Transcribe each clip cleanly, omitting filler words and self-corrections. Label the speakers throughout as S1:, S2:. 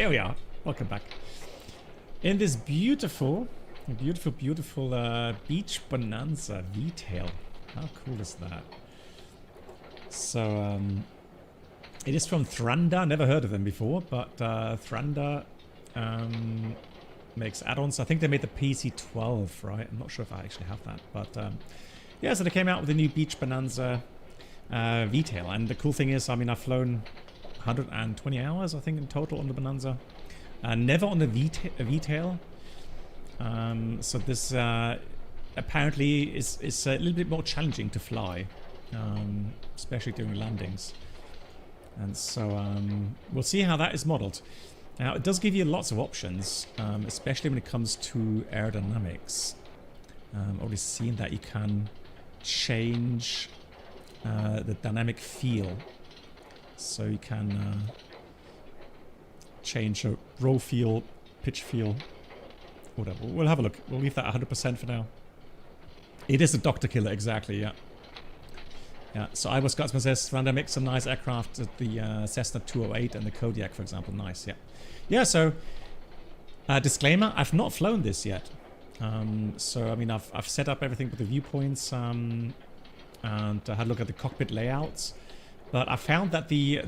S1: There we are. Welcome back. In this beautiful beach Bonanza V-tail. How cool is that? So, it is from Thranda. Never heard of them before, but Thranda makes add-ons. I think they made the PC12, right? I'm not sure if I actually have that, but yeah. So they came out with a new beach Bonanza V-tail, and the cool thing is, I mean, I've flown 120 hours, I think, in total on the Bonanza. Never on the V-tail. So this apparently is a little bit more challenging to fly, especially during landings. And so we'll see how that is modeled. Now, it does give you lots of options, especially when it comes to aerodynamics. Already seen that you can change the dynamic feel. So you can change a roll feel, pitch feel, whatever. We'll have a look. We'll leave that 100% for now. It is a doctor killer, exactly, yeah. Yeah, so I was Scotsman says, Thranda makes some nice aircraft, the Cessna 208 and the Kodiak, for example. Nice, yeah. Yeah, so, disclaimer, I've not flown this yet. So, I mean, I've set up everything with the viewpoints, and I had a look at the cockpit layouts. But I found that the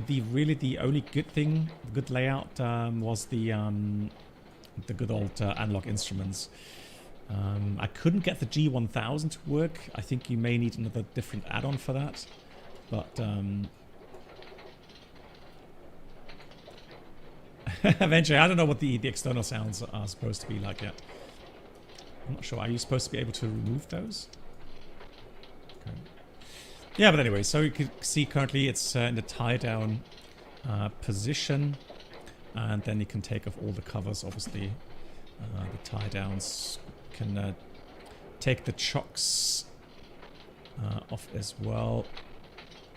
S1: only good layout was the good old analog instruments. I couldn't get the G1000 to work. I think you may need another different add-on for that. But eventually, I don't know what the external sounds are supposed to be like yet. I'm not sure. Are you supposed to be able to remove those? Okay. Yeah, but anyway, so you can see currently it's in the tie-down position. And then you can take off all the covers, obviously. The tie-downs can take the chocks off as well.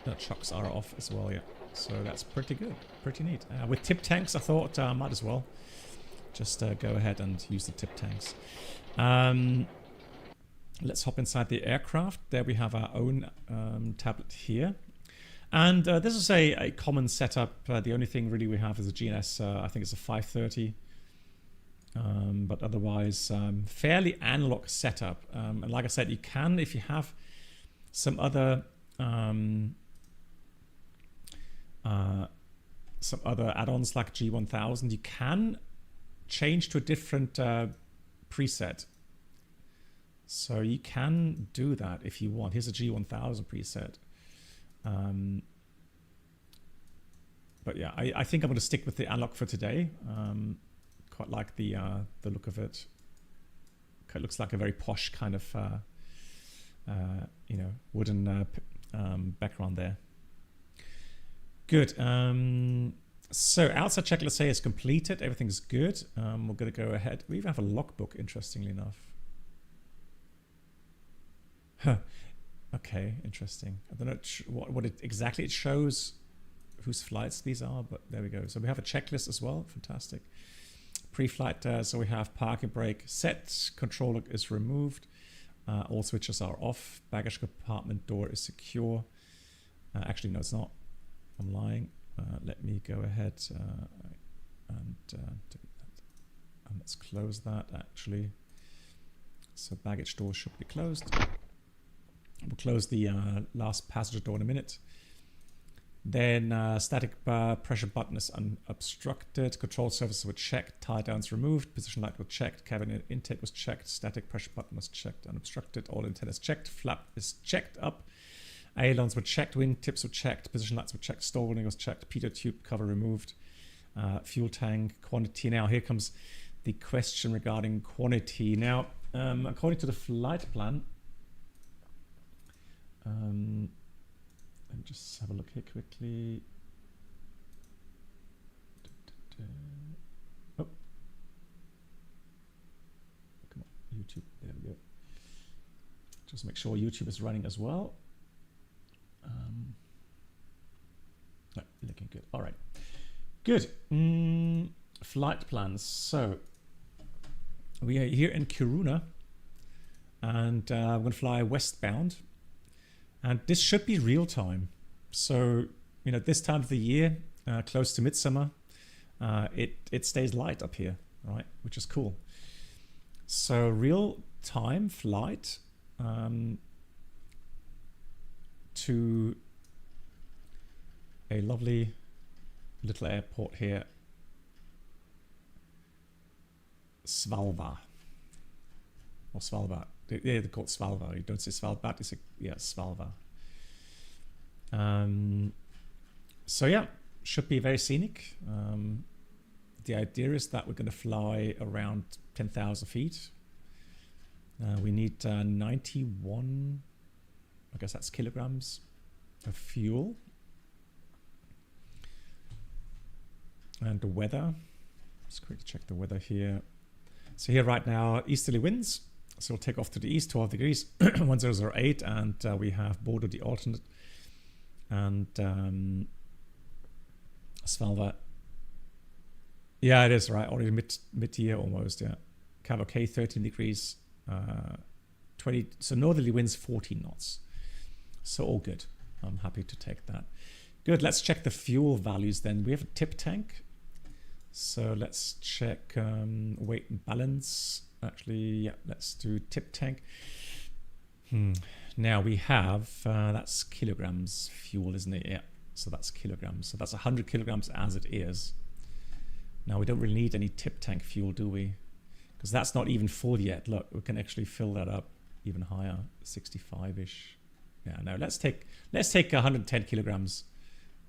S1: The chocks are off as well, yeah. So that's pretty good, pretty neat. With tip tanks, I thought might as well just go ahead and use the tip tanks. Let's hop inside the aircraft. There we have our own tablet here. And this is a common setup. The only thing really we have is a GNS, I think it's a 530. But otherwise, fairly analog setup. And like I said, you can, if you have some other add-ons like G1000, you can change to a different preset. So you can do that if you want. Here's a G1000 preset. But yeah, I think I'm going to stick with the analog for today. Quite like the look of it. It looks like a very posh kind of you know, wooden background there. Good. So outside check, let's say, is completed. Everything's good. We're going to go ahead. We even have a logbook, interestingly enough. Huh. Okay, interesting. I don't know what it exactly it shows, whose flights these are, but there we go. So we have a checklist as well. Fantastic. Pre-flight, so we have parking brake set, controller is removed, all switches are off, baggage compartment door is secure. Actually, no, it's not. I'm lying. Let me go ahead and delete that. And let's close that, actually. So baggage door should be closed. We'll close the last passenger door in a minute. Then static pressure button is unobstructed. Control surfaces were checked. Tie downs removed. Position light was checked. Cabin intake was checked. Static pressure button was checked. Unobstructed. All antennas checked. Flap is checked up. Ailerons were checked. Wing tips were checked. Position lights were checked. Stall warning was checked. pitot tube cover removed. Fuel tank quantity. Now here comes the question regarding quantity. Now, according to the flight plan, let me just have a look here quickly. Oh. Come on, YouTube. There we go. Just make sure YouTube is running as well. No, looking good. All right. Good. Flight plans. So we are here in Kiruna, and we're going to fly westbound. And this should be real time. So, you know, this time of the year, close to midsummer, it stays light up here, right? Which is cool. So real-time flight to a lovely little airport here, Svolvaer. Or Svalbard. Yeah, they're called Svolvaer. You don't say Svalbard, it's Svolvaer. So yeah, should be very scenic. The idea is that we're going to fly around 10,000 feet. We need 91, I guess that's kilograms of fuel. And the weather, just quickly check the weather here. So here right now, easterly winds. So we'll take off to the east, 12 degrees, 1008, and we have Bordeaux the alternate. And Svalbard. Yeah, it is right. Already mid-year almost. Yeah, Cavour 13 degrees, 20. So northerly winds 14 knots. So all good. I'm happy to take that. Good. Let's check the fuel values then. We have a tip tank. So let's check weight and balance. Actually, yeah, let's do tip tank. Now we have, that's kilograms fuel, isn't it? Yeah, so that's kilograms. So that's 100 kilograms as it is. Now we don't really need any tip tank fuel, do we? Because that's not even full yet. Look, we can actually fill that up even higher, 65-ish. Yeah, no, let's take 110 kilograms.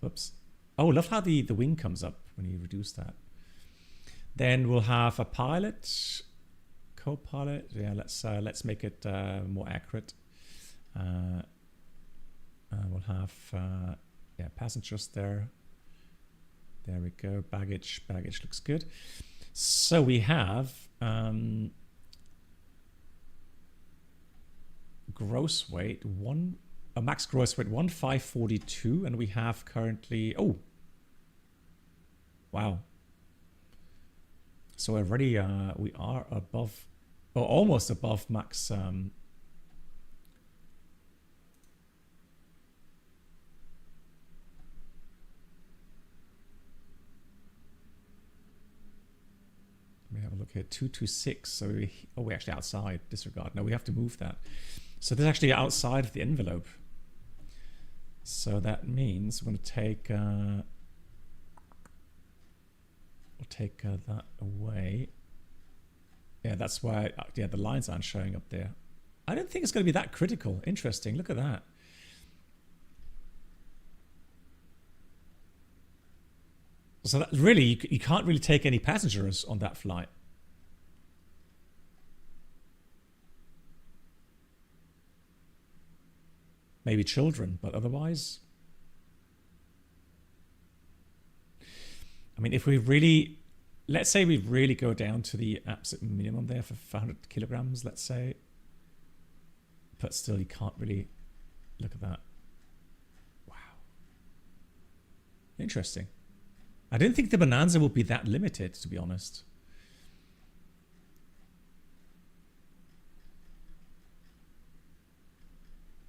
S1: Whoops. Oh, love how the wing comes up when you reduce that. Then we'll have a pilot, co-pilot. Yeah, let's make it more accurate. We'll have yeah, passengers there. There we go. Baggage looks good. So we have gross weight max gross weight 1542, and we have currently, oh wow. So already we are above, or almost above max. Let me have a look here. 226. So we're actually outside. Disregard. No, we have to move that. So this is actually outside of the envelope. So that means we're going to take. We'll take that away. Yeah, that's why. Yeah, the lines aren't showing up there. I don't think it's going to be that critical. Interesting. Look at that. So that really, you can't really take any passengers on that flight. Maybe children, but otherwise. I mean, if we really, let's say we really go down to the absolute minimum there for 500 kilograms, let's say. But still, you can't really look at that. Wow. Interesting. I didn't think the Bonanza would be that limited, to be honest.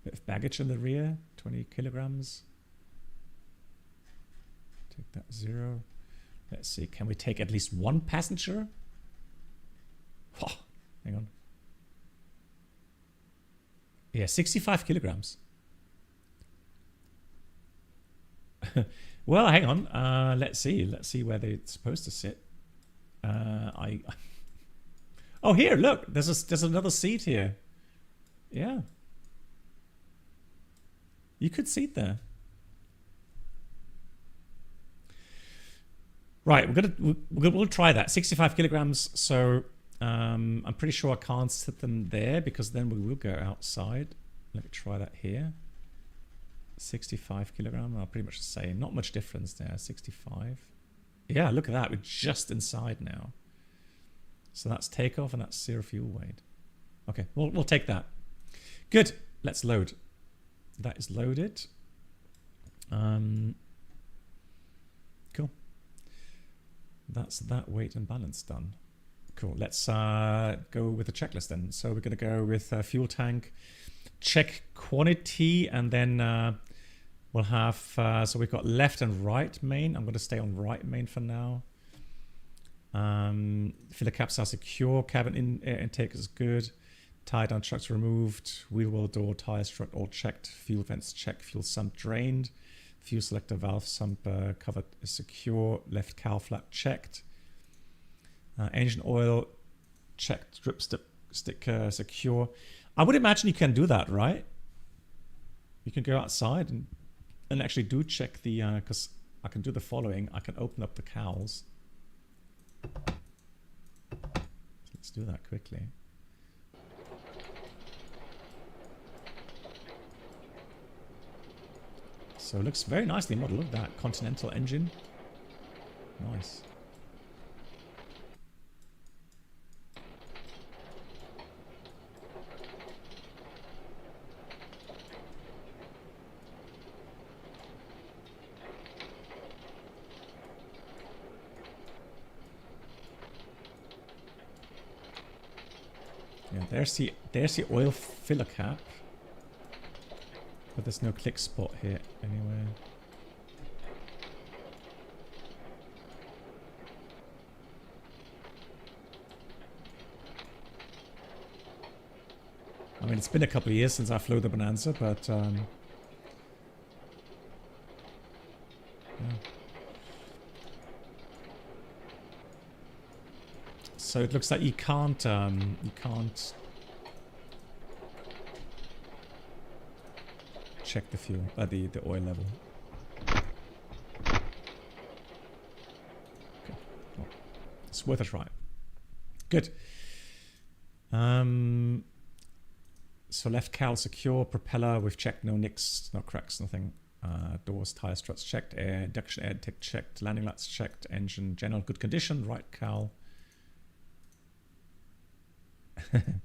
S1: Bit of baggage in the rear, 20 kilograms. Take that 0. Let's see, can we take at least one passenger? Oh, hang on. Yeah, 65 kilograms. Well, hang on. Let's see where they're supposed to sit. Oh, here, look. There's another seat here. Yeah. You could seat there. Right, we'll try that. 65 kilograms. So I'm pretty sure I can't sit them there because then we will go outside. Let me try that here. 65 kilogram are pretty much the same. Not much difference there. 65. Yeah, look at that. We're just inside now. So that's takeoff and that's 0 fuel weight. Okay, we'll take that. Good. Let's load. That is loaded. Cool. That's that weight and balance done. Cool. Let's go with the checklist then. So we're going to go with fuel tank, check quantity, and then we'll have, so we've got left and right main. I'm going to stay on right main for now. Filler caps are secure. Cabin air intake is good. Tie down trucks removed. Wheel well door, tire strut all checked. Fuel vents checked. Fuel sump drained. Fuel selector valve sump covered is secure. Left cowl flap checked. Engine oil checked. Drip stick secure. I would imagine you can do that, right? You can go outside and actually do check the, because I can do the following. I can open up the cowls. Let's do that quickly. So it looks very nicely modeled. Look at that Continental engine. Nice. Yeah, there's the oil filler cap. But there's no click spot here anywhere. I mean, it's been a couple of years since I flew the Bonanza, but yeah. So it looks like you can't check the fuel, the oil level. Okay. Well, it's worth a try. Good. So left cowl secure, propeller we've checked, no nicks, no cracks, nothing. Doors, tire struts checked, induction air intake checked, landing lights checked, engine general good condition, right cowl. Come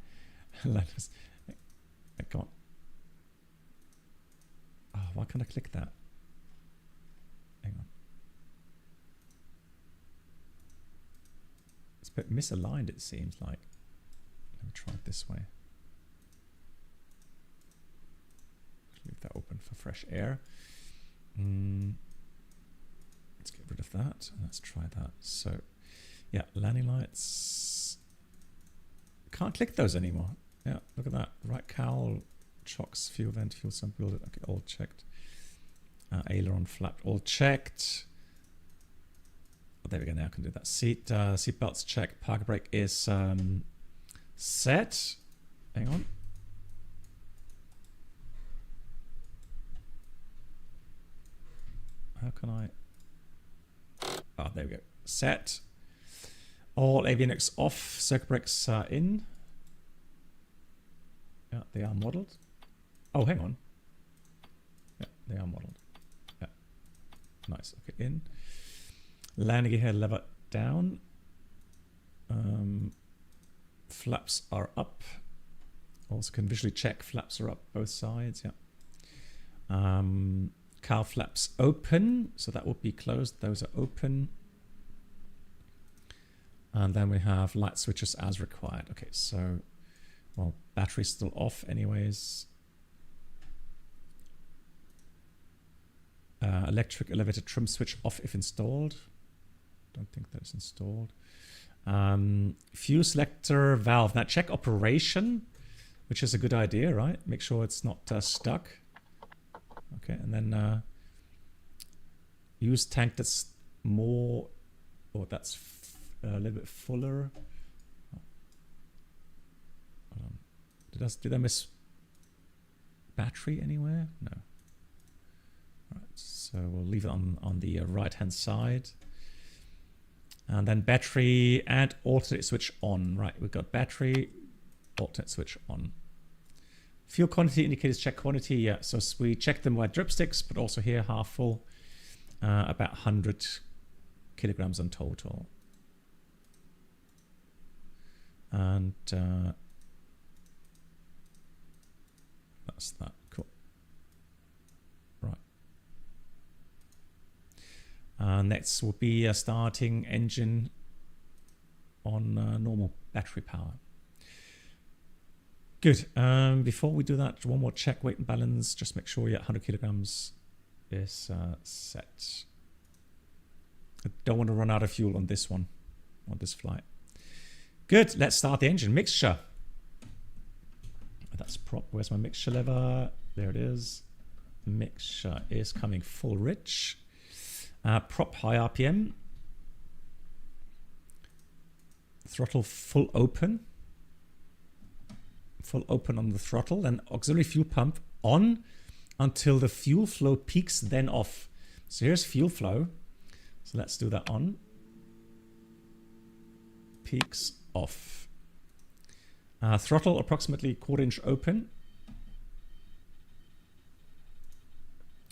S1: on. Oh, why can't I click that? Hang on. It's a bit misaligned, it seems like. Let me try it this way. Leave that open for fresh air. Let's get rid of that. Let's try that. So, yeah, landing lights. Can't click those anymore. Yeah, look at that. Right cowl, chocks, fuel vent, fuel sump, okay, all checked. Aileron flap, all checked. Oh, there we go. Now I can do that. Seat belts checked. Park brake is set. Hang on. How can I? Oh, there we go. Set. All avionics off. Circuit brakes in. Yeah, they are modeled. Oh, hang on. Yeah, they are modeled. Yeah. Nice. Okay, in. Landing gear lever down. Flaps are up. Also can visually check flaps are up both sides. Yeah. Cowl flaps open. So that would be closed. Those are open. And then we have light switches as required. Okay, so, well, battery's still off anyways. Electric elevator trim switch off if installed. Don't think that's installed. Fuel selector valve. Now check operation, which is a good idea, right? Make sure it's not stuck. Okay, and then use tank that's more, or that's a little bit fuller. Oh. Hold on. Did I miss battery anywhere? No. All right, so we'll leave it on the right hand side. And then battery and alternate switch on. Right, we've got battery, alternate switch on. Fuel quantity indicators check quantity. Yeah, so we check them by dripsticks, but also here half full. About 100 kilograms in total. And that's that. Cool. Right. Next will be starting engine on normal battery power. Good. Before we do that, one more check weight and balance. Just make sure 100 kilograms is set. I don't want to run out of fuel on this one. on this flight. Good, let's start the engine. Mixture. That's prop. Where's my mixture lever? There it is. Mixture is coming full rich. Prop high RPM. Throttle full open. Full open on the throttle. Then auxiliary fuel pump on until the fuel flow peaks, then off. So here's fuel flow. So let's do that on. Peaks off. Throttle approximately 1/4 inch open.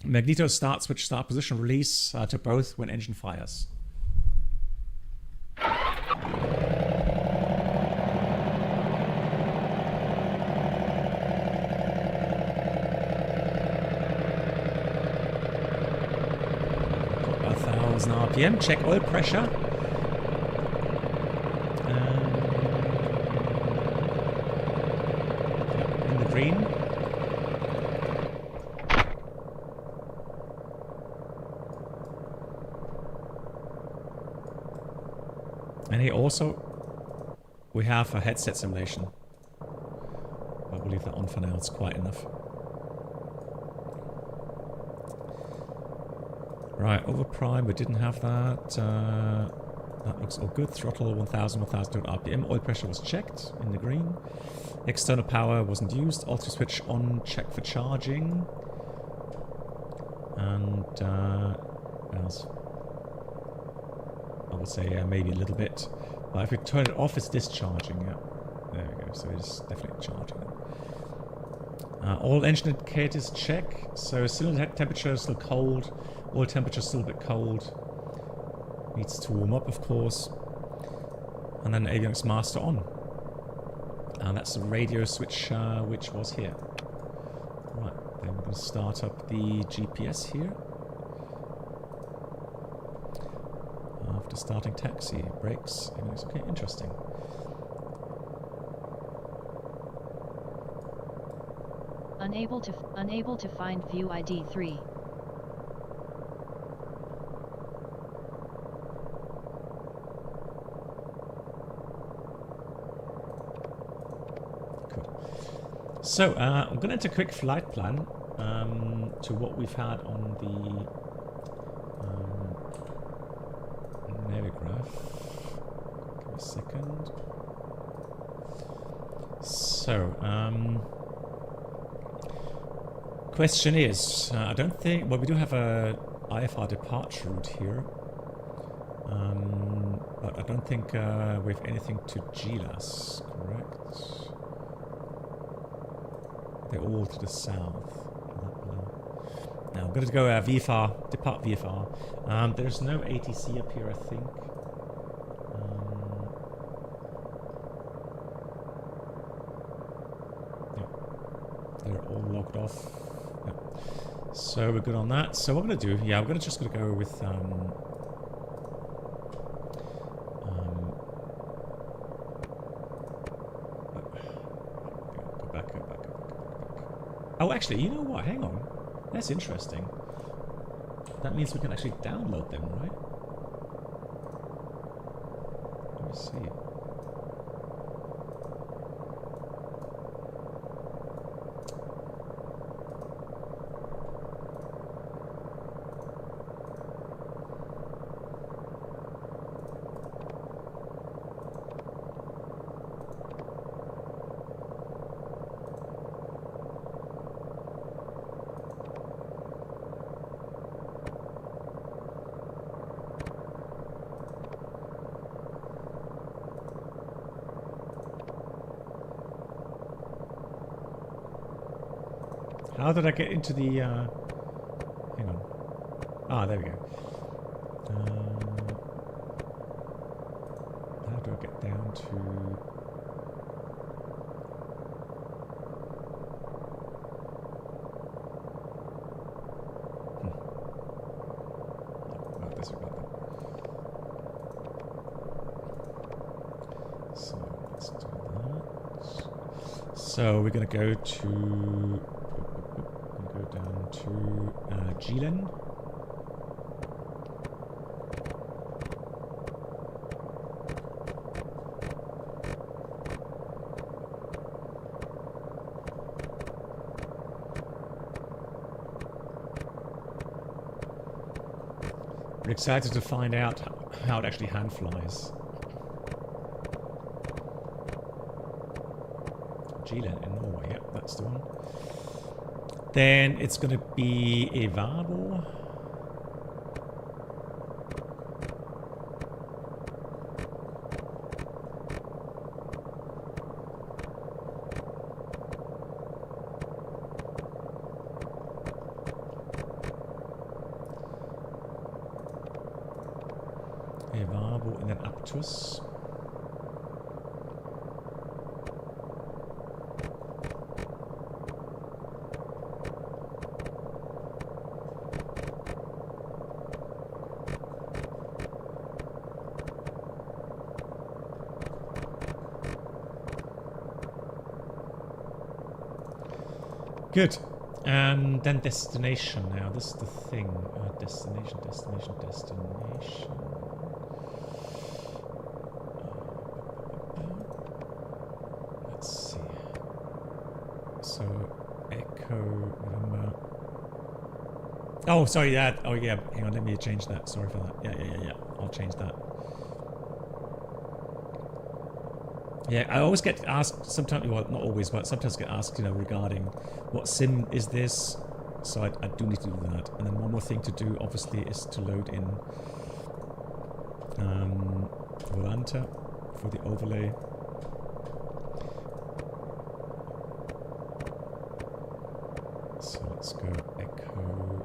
S1: Magneto start switch start position release to both when engine fires. Got 1,000 RPM. Check oil pressure. In the green. And here also we have a headset simulation. But we'll leave that on for now, it's quite enough. Right, over prime, we didn't have that. That looks all good. Throttle 1000, 1200 RPM. Oil pressure was checked in the green. External power wasn't used. Auto switch on, check for charging. And what else? I would say maybe a little bit. But if we turn it off, it's discharging. Yeah, there we go. So it's definitely charging. All engine indicators check. So cylinder temperature is still cold. Oil temperature is still a bit cold. Needs to warm up, of course. And then avionics master on. And that's the radio switch, which was here. Right, then we're going to start up the GPS here. After starting taxi, brakes, everything's okay, interesting.
S2: Unable to find view ID 3.
S1: So, I'm going to enter a quick flight plan to what we've had on the Navigraph. Give me a second. So, question is, I don't think, well, we do have a IFR departure route here. But I don't think we have anything to GLAS, correct? They're all to the south. Now I'm going to go VFR, depart VFR. There's no ATC up here, I think. Yeah, they're all logged off. Yeah. So we're good on that. So what I'm going to do, yeah, I'm just going to go with oh, actually, you know what? Hang on. That's interesting. That means we can actually download them, right? Let me see. How did I get into the, hang on. Ah, there we go. How do I get down to... Oh, disregard that. So, let's do that. So, we're going to go to... down to Gielen. We're excited to find out how it actually hand flies. G-Land in Norway, yep, that's the one. Then it's going to be Evabo. Evabo and then Aptus. Good. And then destination now. This is the thing. Destination. Let's see. So, Echo, November. Oh, sorry, that. Oh, yeah. Hang on, let me change that. Sorry for that. Yeah. I'll change that. Yeah, I always get asked, sometimes, well, not always, but sometimes get asked, regarding what sim is this. So I do need to do that. And then one more thing to do, obviously, is to load in Volanta for the overlay. So let's go Echo.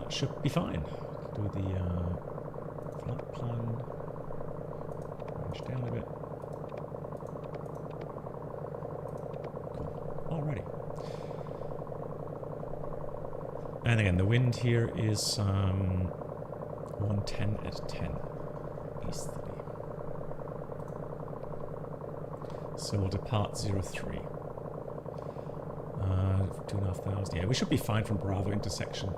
S1: Should be fine. Do the flight plan. Range down a bit. Cool. Alrighty. And again, the wind here is 110 at 10 easterly. So we'll depart 03. 2,500. Yeah, we should be fine from Bravo intersection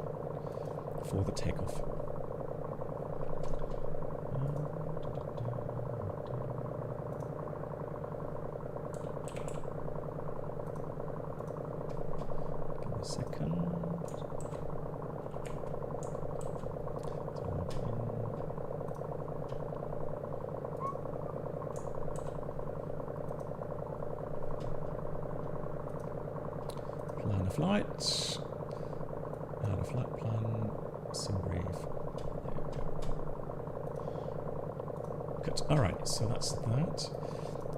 S1: for the takeoff. Give me a second. Plan a flight. Add a flight plan. SimBrave. Good. Alright, so that's that.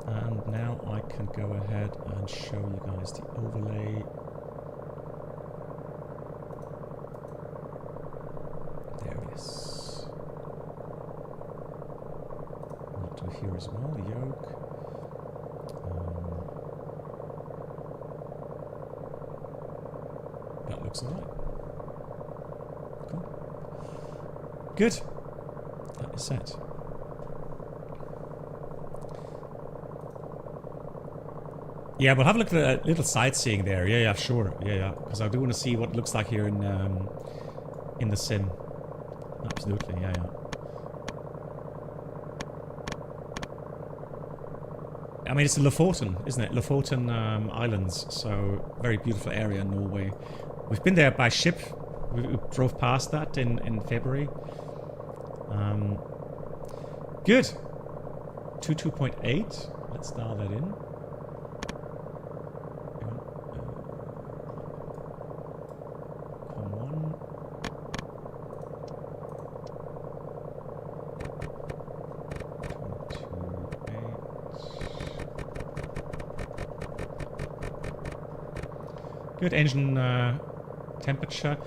S1: And now I can go ahead and show you guys the overlay. There it is. We'll do here as well, the yoke. That looks alright. Good. That is set. Yeah, we'll have a look at a little sightseeing there. Yeah, sure. Yeah. Because I do want to see what it looks like here in the sim. Absolutely. Yeah. I mean, it's the Lofoten, isn't it? Lofoten Islands. So very beautiful area in Norway. We've been there by ship. We drove past that in February. Good. 22.8. Let's dial that in. Come on. Good engine temperature.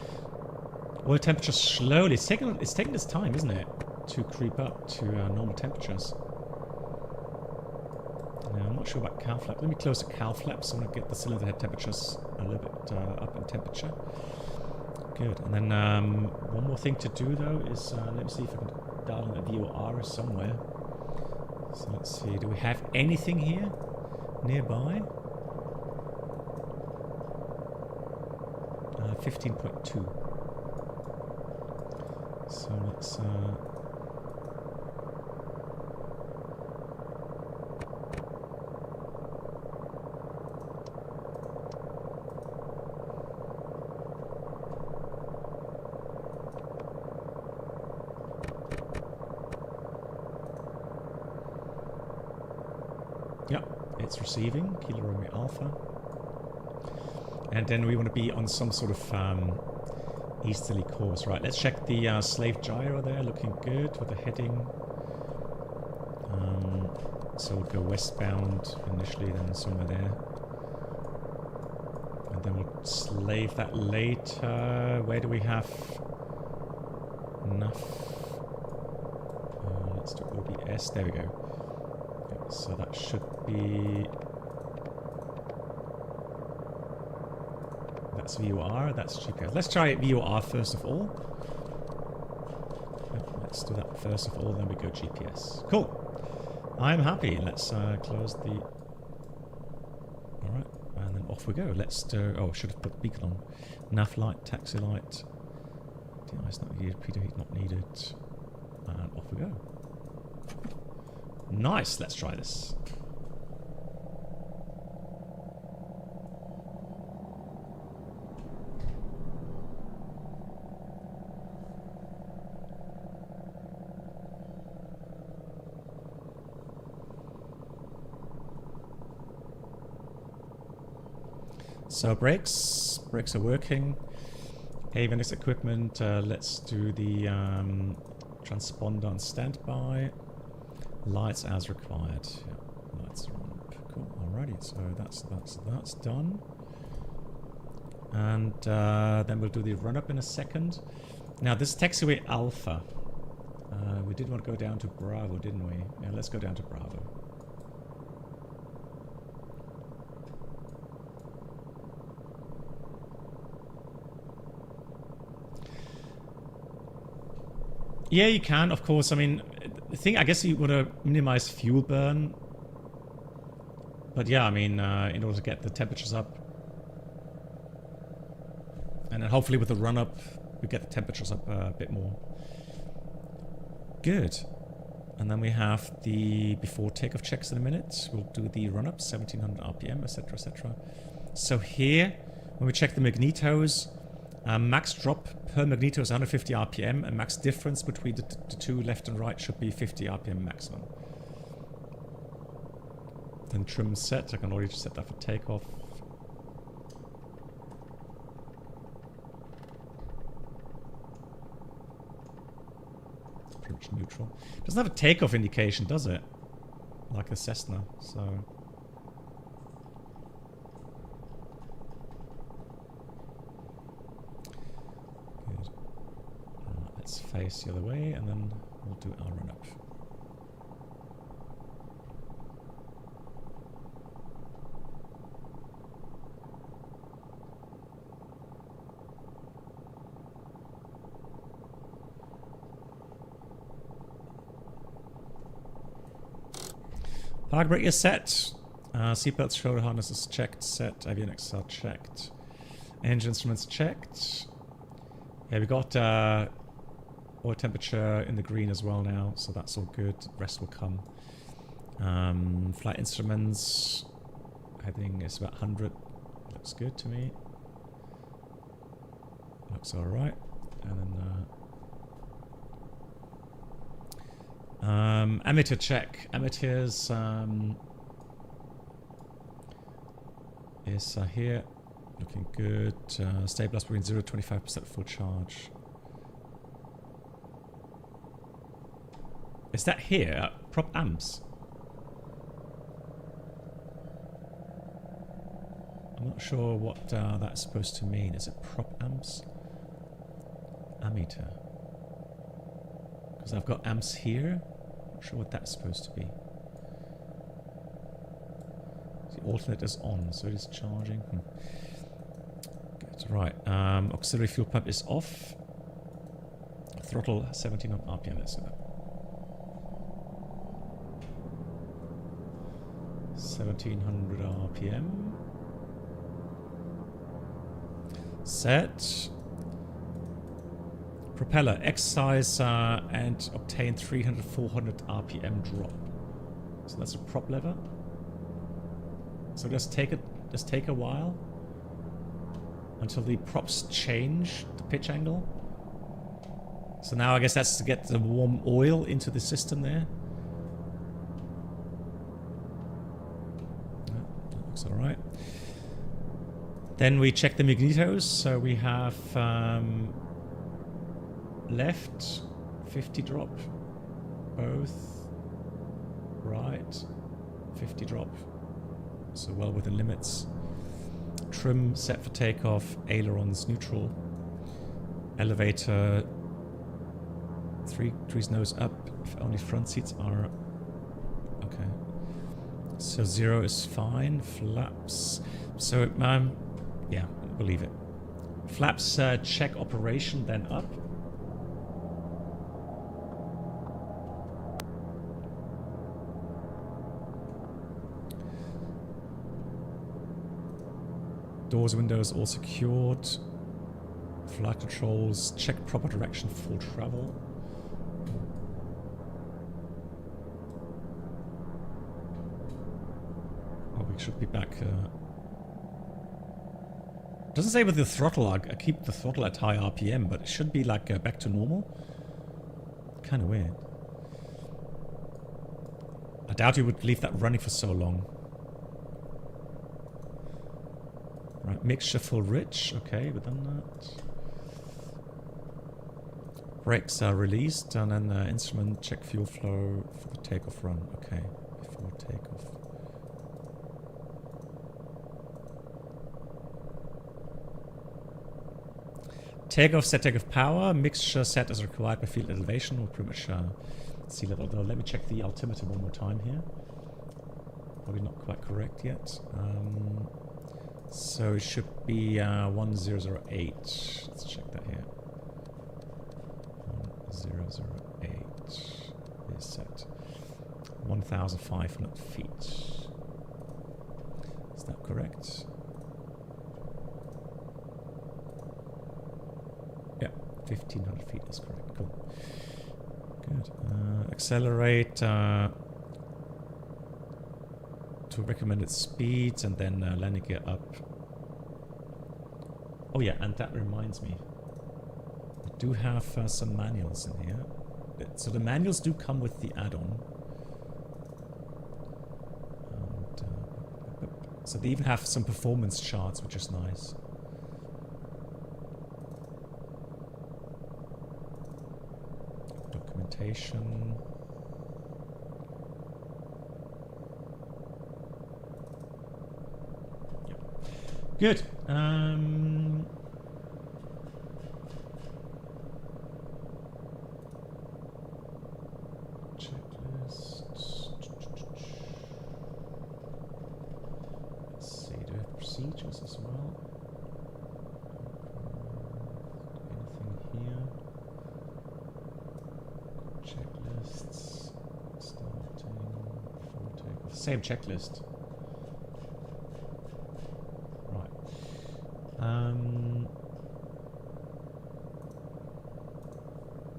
S1: Oil temperature slowly. It's taking its time, isn't it, to creep up to normal temperatures. Now, I'm not sure about cowl flap. Let me close the cowl flaps. I want to get the cylinder head temperatures a little bit up in temperature. Good. And then one more thing to do though is let me see if I can dial in a VOR somewhere. So let's see. Do we have anything here nearby? 15.2. So let's yeah, it's receiving Kilo Romeo Alpha. And then we want to be on some sort of easterly course. Right, let's check the slave gyro there, looking good with the heading. So we'll go westbound initially, then somewhere there. And then we'll slave that later. Where do we have enough? Let's do OBS. There we go. Okay, so that should be... That's VOR, that's GPS. Let's try VOR first of all. Let's do that first of all, then we go GPS. Cool. I'm happy. Let's close the... Alright, and then off we go. Let's do... Oh, should have put beacon on. Nav light, taxi light. DI's not needed, preheat not needed. And off we go. Nice, let's try this. So brakes are working. Avionics equipment, let's do the transponder on standby. Lights as required. Yeah, lights are on. Cool. Alrighty, so that's done. And then we'll do the run up in a second. Now this is taxiway Alpha. We did want to go down to Bravo, didn't we? Yeah, let's go down to Bravo. Yeah, you can, of course. I mean, the thing, I guess you want to minimize fuel burn. But yeah, I mean, in order to get the temperatures up. And then hopefully with the run up, we get the temperatures up a bit more. Good. And then we have the before takeoff checks in a minute. We'll do the run up, 1700 RPM, etc., etc. So here, when we check the magnetos, max drop per magneto is 150 RPM, and max difference between the two left and right should be 50 RPM maximum. Then trim set, I can already just set that for takeoff. Approach neutral. Doesn't have a takeoff indication, does it? Like a Cessna, so... Let's face the other way, and then we'll do our run up. Park brake is set. Seatbelts, shoulder harnesses checked, set. Avionics are checked. Engine instruments checked. Yeah, we got oil temperature in the green as well now, so that's all good. The rest will come. Flight instruments, heading is about 100. Looks good to me. Looks alright. And then emitter check. Emitters is here. Looking good. Stabilize between 0 to 25% full charge. Is that here? Prop amps? I'm not sure what that's supposed to mean. Is it prop amps? Ammeter. Because I've got amps here. Not sure what that's supposed to be. The alternate is on, so it is charging. Good. Right. Auxiliary fuel pump is off. Throttle 1700 RPM. Let's do that. 1700 RPM. Set. Propeller, excise and obtain 300-400 RPM drop. So that's a prop lever. So just take a while until the props change the pitch angle. So now I guess that's to get the warm oil into the system there. That looks alright. Then we check the magnetos. So we have left 50 drop, both right 50 drop, so well within limits. Trim set for takeoff, ailerons neutral, elevator 3 degrees nose up if only front seats are okay. So 0 is fine. Flaps, so yeah, we'll leave it. Flaps check operation, then up. Doors, windows all secured. Flight controls, check proper direction for travel. Oh, we should be back. Doesn't say with the throttle. I keep the throttle at high RPM, but it should be like back to normal. Kind of weird. I doubt you would leave that running for so long. Right, mixture full rich. Okay, we've done that. Brakes are released, and then instrument check fuel flow for the takeoff run. Okay, before takeoff. Takeoff set takeoff power. Mixture set as required by field elevation. Or pretty much sea level. Although let me check the altimeter one more time here. Probably not quite correct yet. So it should be 1008. Let's check that here. 1008 is set. 1,500 feet. Is that correct? Yeah, 1,500 feet is correct. Cool. Good. Accelerate to recommended speeds, and then landing gear up. Oh yeah, and that reminds me, I do have some manuals in here. So the manuals do come with the add-on. So they even have some performance charts, which is nice. Documentation. Good. Checklist. Let's see, do we have procedures as well? Anything here? Checklists. Starting. Before takeoff. Same checklist.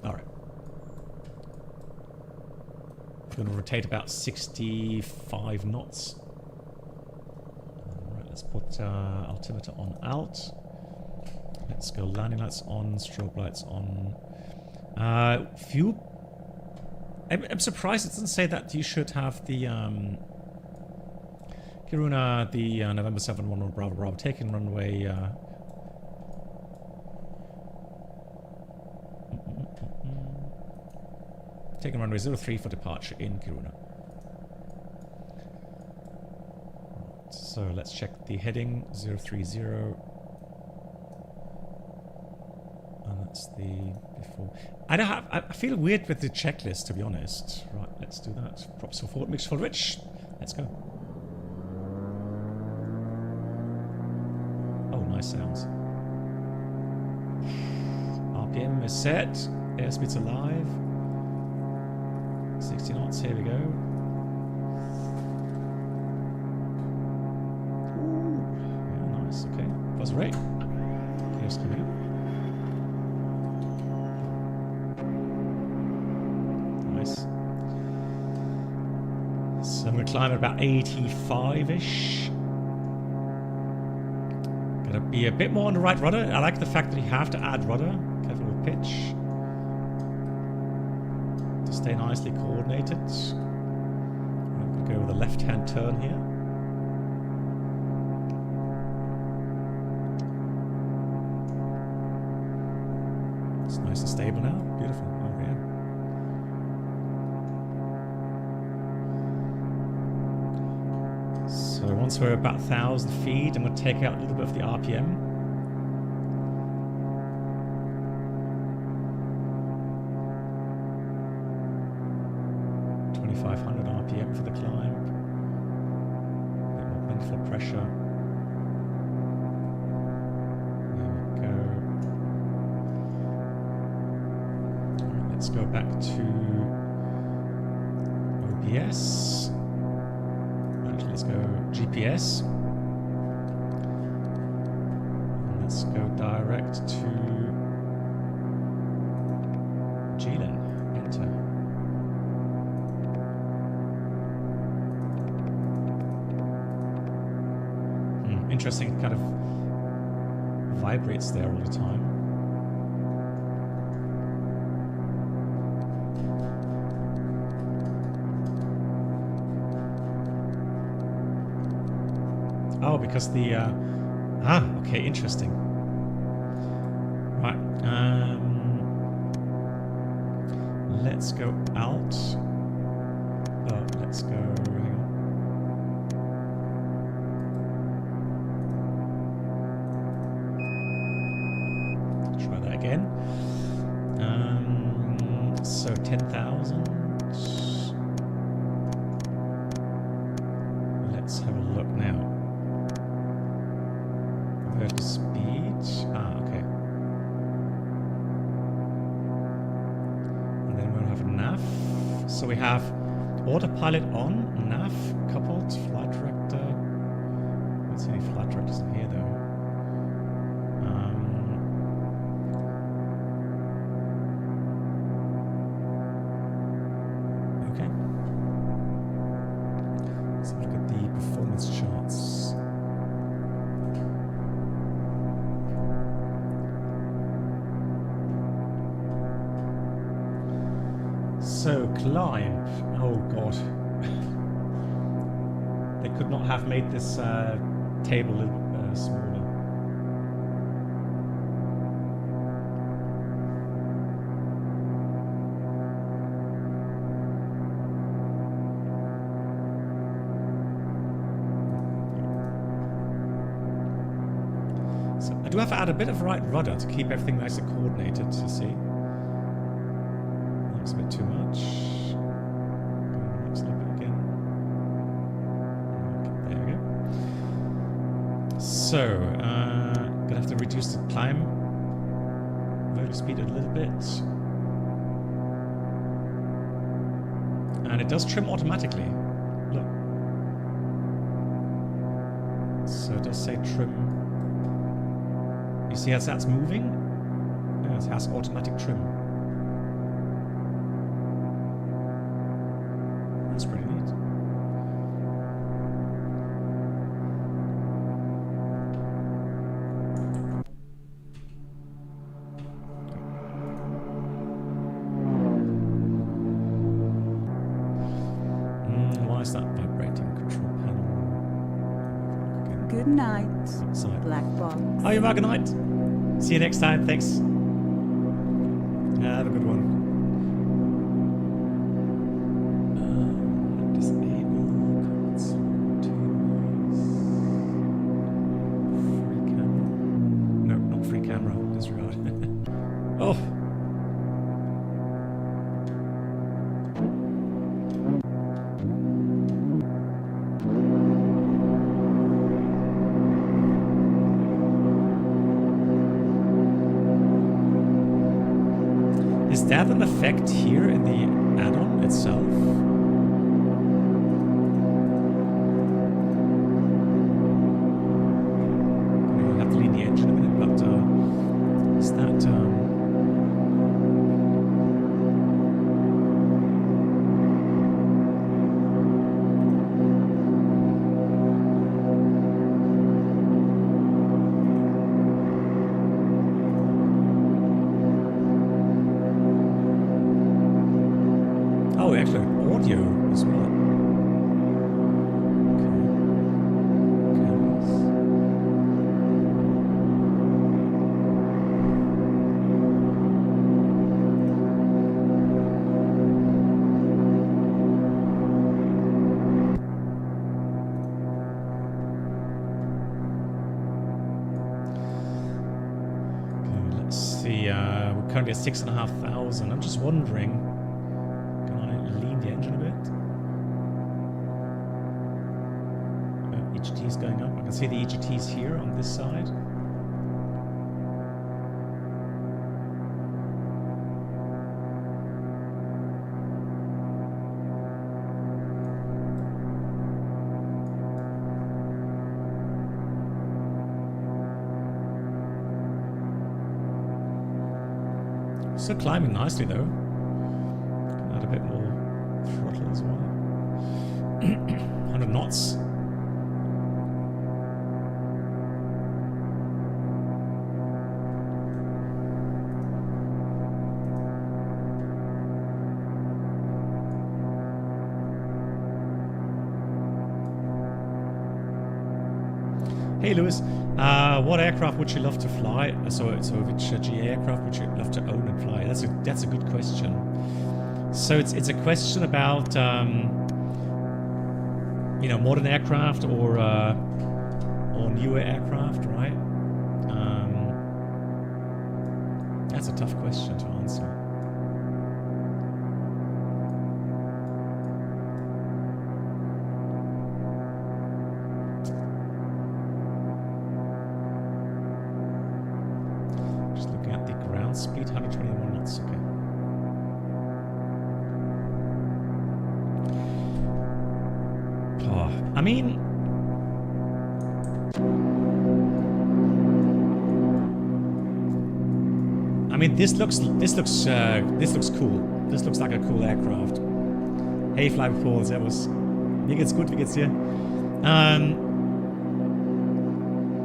S1: Alright. Going to rotate about 65 knots. Alright, let's put altimeter on alt. Let's go landing lights on, strobe lights on. Fuel. I'm surprised it doesn't say that you should have the Kiruna, the November 711 Bravo Bravo, taking runway. Taking runway 03 for departure in Kiruna. Right, so let's check the heading 030. And that's the before. I feel weird with the checklist, to be honest. Right, let's do that. Props for forward, mix full rich. Let's go. Nice sounds. RPM is set. Airspeed's alive. 60 knots. Here we go. Ooh, yeah, nice. Okay, buzz rate. I'm going to climb at about 85-ish. Gotta be a bit more on the right rudder. I like the fact that you have to add rudder. Careful with pitch. To stay nicely coordinated. I'm going to go with a left-hand turn here. It's nice and stable now. Beautiful. Oh, yeah. So once we're about 1,000 feet, I'm going to take out a little bit of the RPM. RPM for the climb. A bit more mental pressure. There we go. Alright, let's go back to OBS. Actually, let's go GPS. And let's go direct to GLIN. Enter. Interesting, kind of vibrates there all the time. Oh, because the okay, interesting. Right, let's go out. Oh, let's go. Hang on. Again. So 10,000. Let's have a look now. Vertical speed. Okay. And then we'll have nav. So we have autopilot on, nav coupled, flight director. I don't see any flight directors in here though. So, climb. Oh god. They could not have made this table a little bit smaller. So, I do have to add a bit of right rudder to keep everything nice and coordinated, you see. That's a bit too much. Next little bit again. Okay, there we go. So, gonna have to reduce the climb vertical speed a little bit. And it does trim automatically. Look. So it does say trim. You see as that's moving? Yeah, it has automatic trim. That's pretty neat. Why is that vibrating? Control panel.
S3: Good night,
S1: Outside.
S3: black box.
S1: Oh, you're good night. See you next time. Thanks. Have a good one. Oh. Is that an effect here in the add-on itself? I'll have to leave the engine a minute, but is that currently at 6,500. I'm just wondering, can I lean the engine a bit? EGT is going up. I can see the EGTs here on this side. Still climbing nicely though. Can add a bit more throttle as well. 100 knots. Hey Lewis, what aircraft would you love to fly? So which GA aircraft would you love to own and fly? That's a good question. So it's a question about you know, modern aircraft or newer aircraft, right? That's a tough question to answer. Speed 121 knots, okay. Oh, I mean, this looks cool. This looks like a cool aircraft. Hey, Flying Paul, servus. Mir geht's gut, wie geht's dir?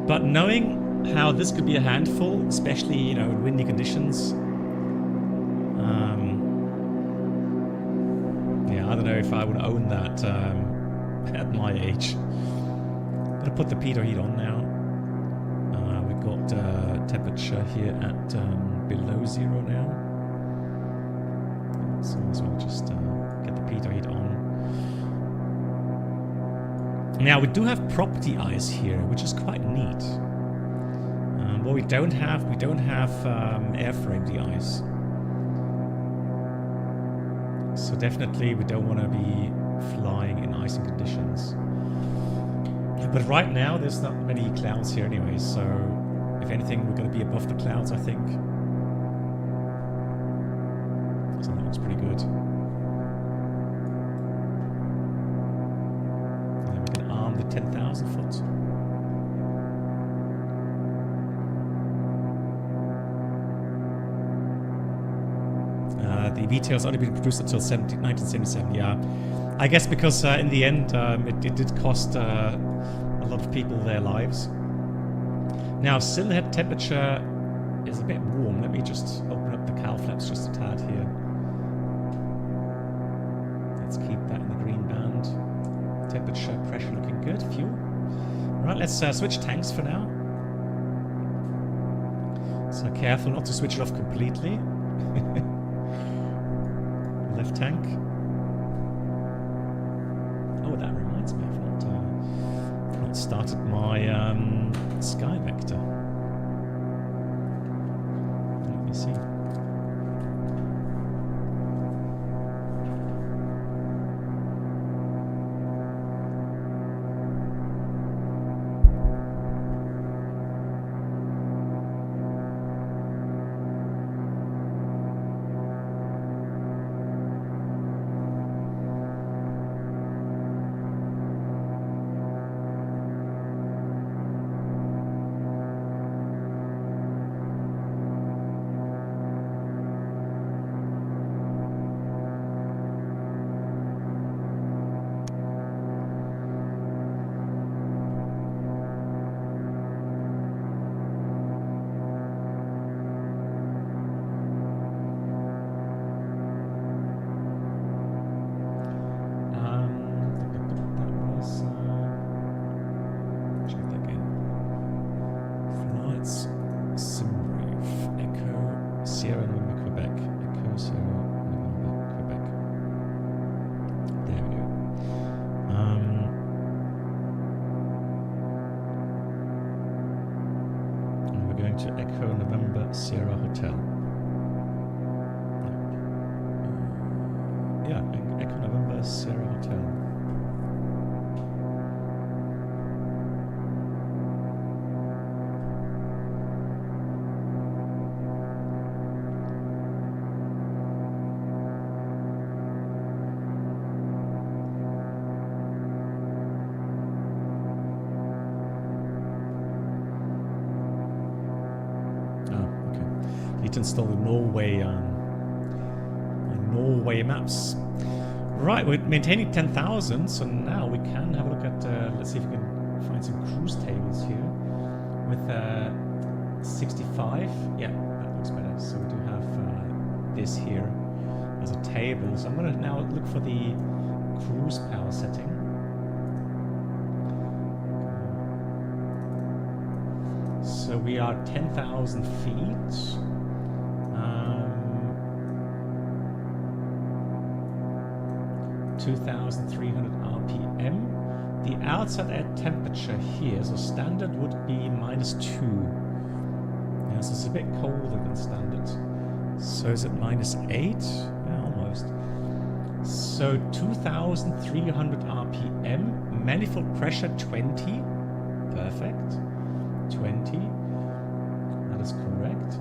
S1: But knowing how this could be a handful, especially, you know, in windy conditions. Yeah, I don't know if I would own that at my age. I'm gonna put the pitot heat on now. We've got temperature here at below 0 now. So as well just get the pitot heat on. Now we do have property ice here, which is quite neat. What we don't have airframe de-ice. So definitely we don't want to be flying in icing conditions. But right now there's not many clouds here anyway, so if anything we're going to be above the clouds, I think. So that looks pretty good. And then we can arm the 10,000 foot. The VTOL's only been produced until 1977, yeah. I guess because in the end it did cost a lot of people their lives. Now, still head temperature is a bit warm. Let me just open up the cowl flaps just a tad here. Let's keep that in the green band. Temperature, pressure looking good. Fuel. Right, let's switch tanks for now. So careful not to switch it off completely. Left tank. Oh, that reminds me, I've not started my Sky Vector. Let me see. To Echo November Sierra Hotel. yeah, Echo November Sierra Hotel. To install the Norway maps. Right, we're maintaining 10,000, so now we can have a look at, let's see if we can find some cruise tables here with 65. Yeah, that looks better. So we do have this here as a table. So I'm going to now look for the cruise power setting. So we are 10,000 feet. 2,300 RPM. The outside air temperature here, so standard would be -2. Yeah, so it's a bit colder than standard. So is it -8? Yeah, almost. So 2,300 RPM. Manifold pressure 20. Perfect. 20. That is correct.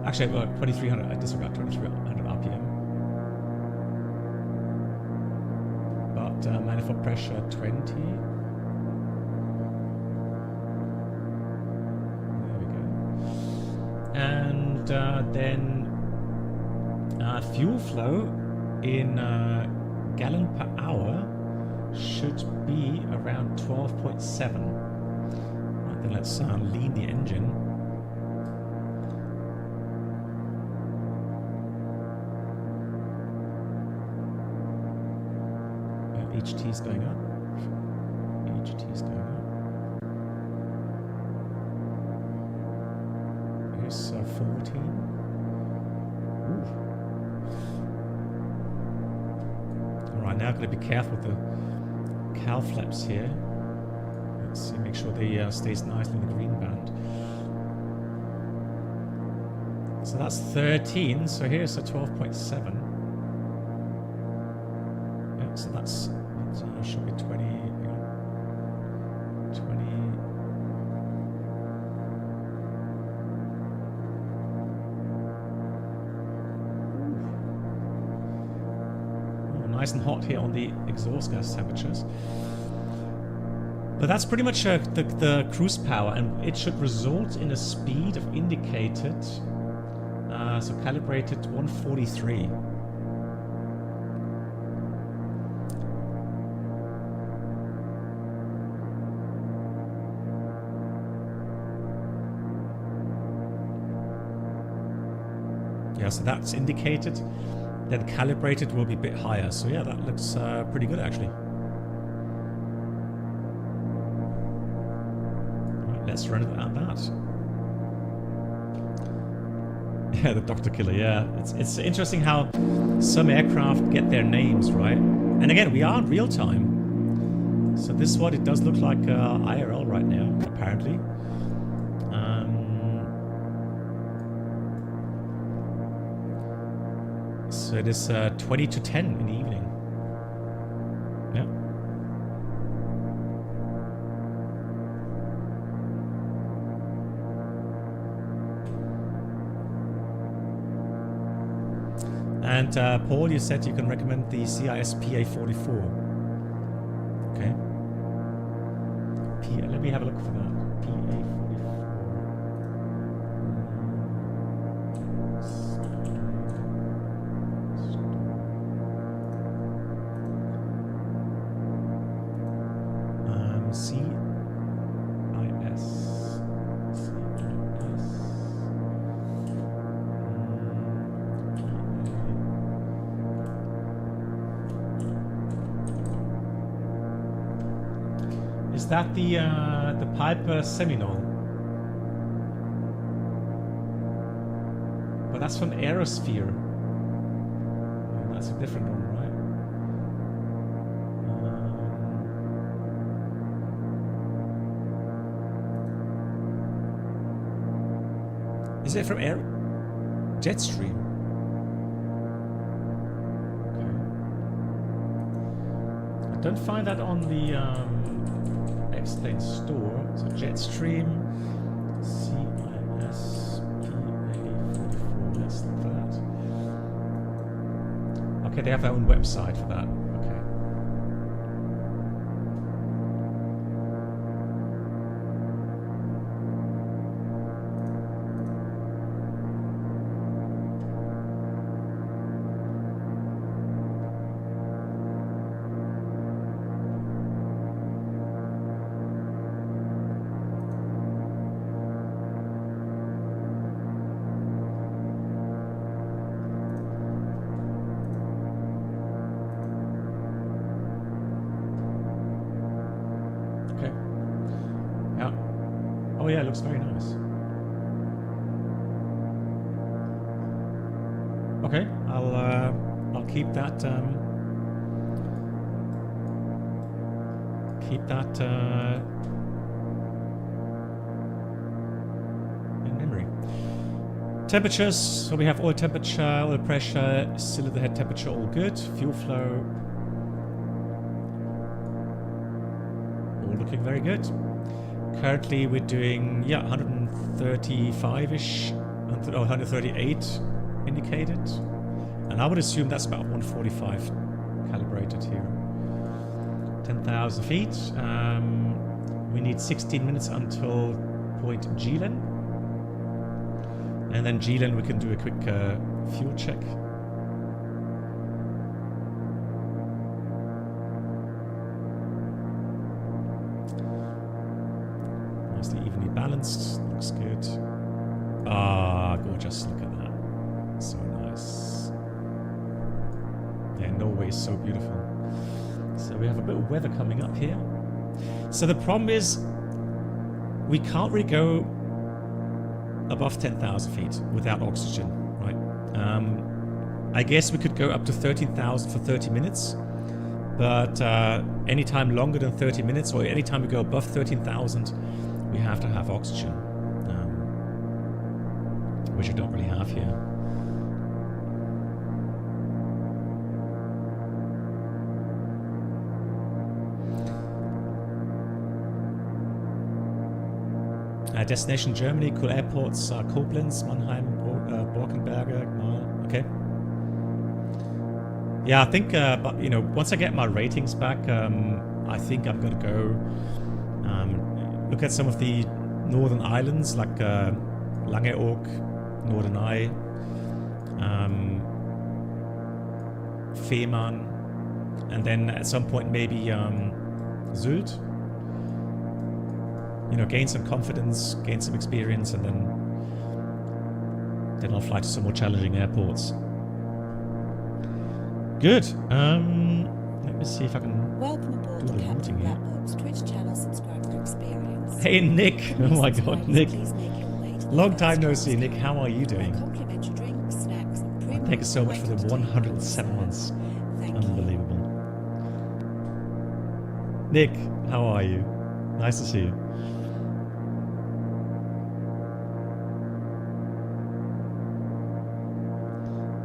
S1: Actually, 2,300. I disregard 2,300 RPM. Manifold pressure 20. There we go. And then fuel flow in gallon per hour should be around 12.7. Right, then let's lean the engine. HT is going up. HT is going up. Here's 14. Ooh. Alright, now I've got to be careful with the cowl flaps here. Let's see, make sure they stays nicely in the green band. So that's 13, so here's a 12.7. Yeah, so that's should be 20, 20. Oh, nice and hot here on the exhaust gas temperatures. But that's pretty much the cruise power, and it should result in a speed of indicated, so calibrated 143. Yeah, so that's indicated, then calibrated will be a bit higher. So yeah, that looks pretty good actually. Right, let's run it at that. Yeah, the Doctor Killer, yeah. It's interesting how some aircraft get their names, right? And again, we are in real time. So this is what it does look like IRL right now, apparently. So it is 20 to 10 in the evening. Yeah. And Paul, you said you can recommend the CIS PA44. Okay. Let me have a look for that. PA44. Is that the Piper Seminole? But that's from Aerosphere. Oh, that's a different one, right? Is it from Jetstream? Don't find that on the X-Plane store. So Jetstream CISPA44. Let's look for that. Okay, they have their own website for that. Okay. Oh yeah, it looks very nice. Okay, I'll keep that in memory. Temperatures. So we have oil temperature, oil pressure, cylinder head temperature, all good. Fuel flow, all looking very good. Currently we're doing 135-ish, 138 indicated, and I would assume that's about 145 calibrated here. 10,000 feet. We need 16 minutes until point Geelen, and then Geelen we can do a quick fuel check. Nicely evenly balanced, looks good. Ah, gorgeous, look at that. So nice. Yeah, Norway is so beautiful. So we have a bit of weather coming up here. So the problem is we can't really go above 10,000 feet without oxygen, right? I guess we could go up to 13,000 for 30 minutes, but anytime longer than 30 minutes or anytime we go above 13,000, we have to have oxygen, which we don't really have here. Destination Germany, cool airports are Koblenz, Mannheim, Borkenberge. Okay. Yeah, I think, but you know, once I get my ratings back, I think I'm gonna go look at some of the northern islands like Langeoog, Norderney, Fehmarn, and then at some point maybe Sylt. You know, gain some confidence, gain some experience, and then I'll fly to some more challenging airports. Good. Let me see if I can
S3: Welcome aboard
S1: do the routing here.
S3: Twitch channel, subscribe for experience.
S1: Hey Nick! Oh my god, Nick!
S3: Please make your way to the
S1: Long
S3: first
S1: time no
S3: class
S1: see, Nick. How are you doing?
S3: Complimentary drinks, snacks, and premium
S1: Thank you so much for the
S3: flight
S1: 107 months.
S3: Thank you.
S1: Unbelievable. Nick, how are you? Nice to see you.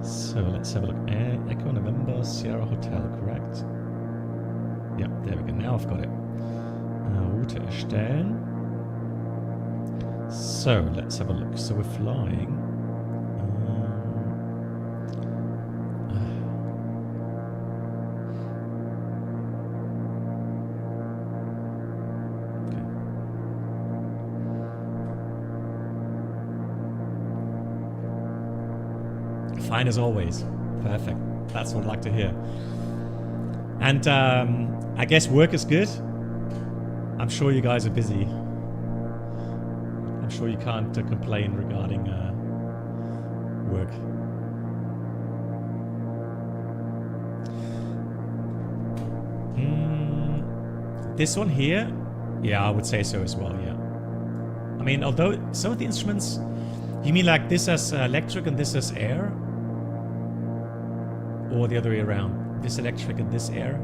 S1: So let's have a look. Echo November Sierra Hotel, correct? Yeah, there we go. Now I've got it. Route erstellen. So let's have a look. So we're flying. Fine as always. Perfect. That's what I'd like to hear. And I guess work is good. I'm sure you guys are busy. I'm sure you can't complain regarding work. This one here? Yeah, I would say so as well, yeah. I mean, although some of the instruments... You mean like this as electric and this as air? Or the other way around? This electric and this air?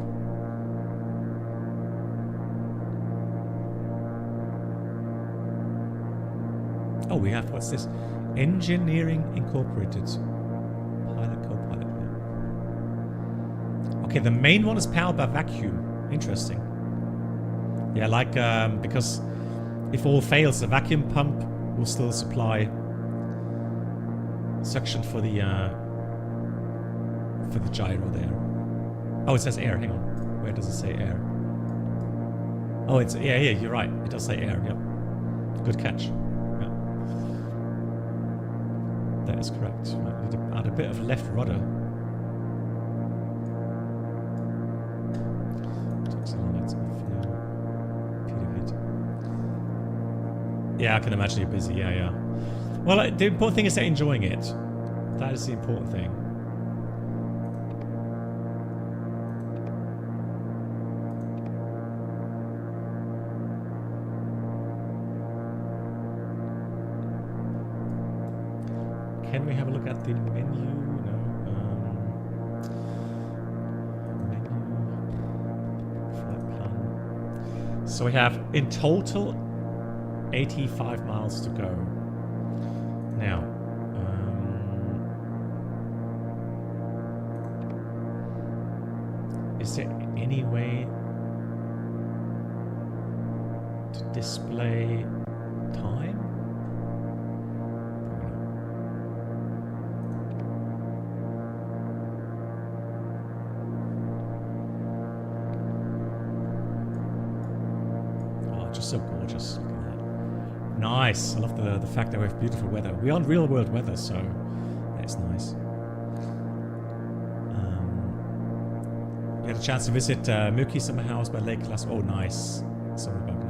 S1: Oh, we have, what's this? Engineering Incorporated. Pilot, co-pilot. Yeah. Okay, the main one is powered by vacuum. Interesting. Yeah, like because if all fails, the vacuum pump will still supply suction for the gyro there. Oh, it says air. Hang on. Where does it say air? Oh, it's yeah. You're right. It does say air. Yep. Good catch. Yeah. That is correct. Right, we need to add a bit of left rudder. Yeah, I can imagine you're busy. Yeah. Well, the important thing is they're enjoying it. That is the important thing. Can we have a look at the menu? No. Menu. Flight plan. So we have in total 85 miles to go. Now, is there any way to display time? Oh, just so gorgeous. Look at that. Nice. I love the fact that we have beautiful weather. We're on real world weather, so that's nice. We had a chance to visit Milky Summer House by Lake Las. Oh, nice. Sorry about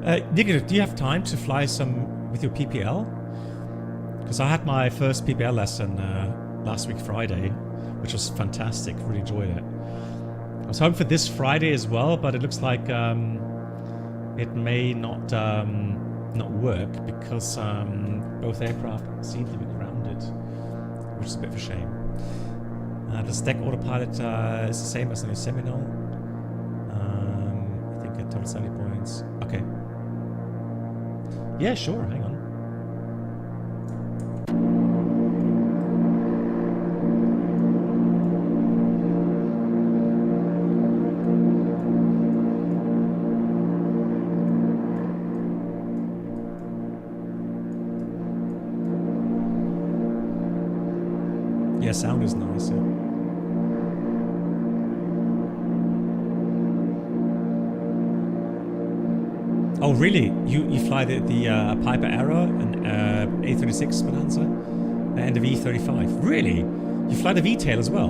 S1: that. Nick, do you have time to fly some with your PPL? Because I had my first PPL lesson last week Friday, which was fantastic. Really enjoyed it. I was hoping for this Friday as well, but it looks like it may not work because both aircraft seem to be grounded, which is a bit of a shame. The stack autopilot is the same as on your Seminole. I think at total 70 points. Okay. Yeah, sure. Hang on. Yeah, sound is nice. Yeah. Oh, really? You fly the Piper Arrow and A36 Bonanza and the V35? Really? You fly the V-tail as well?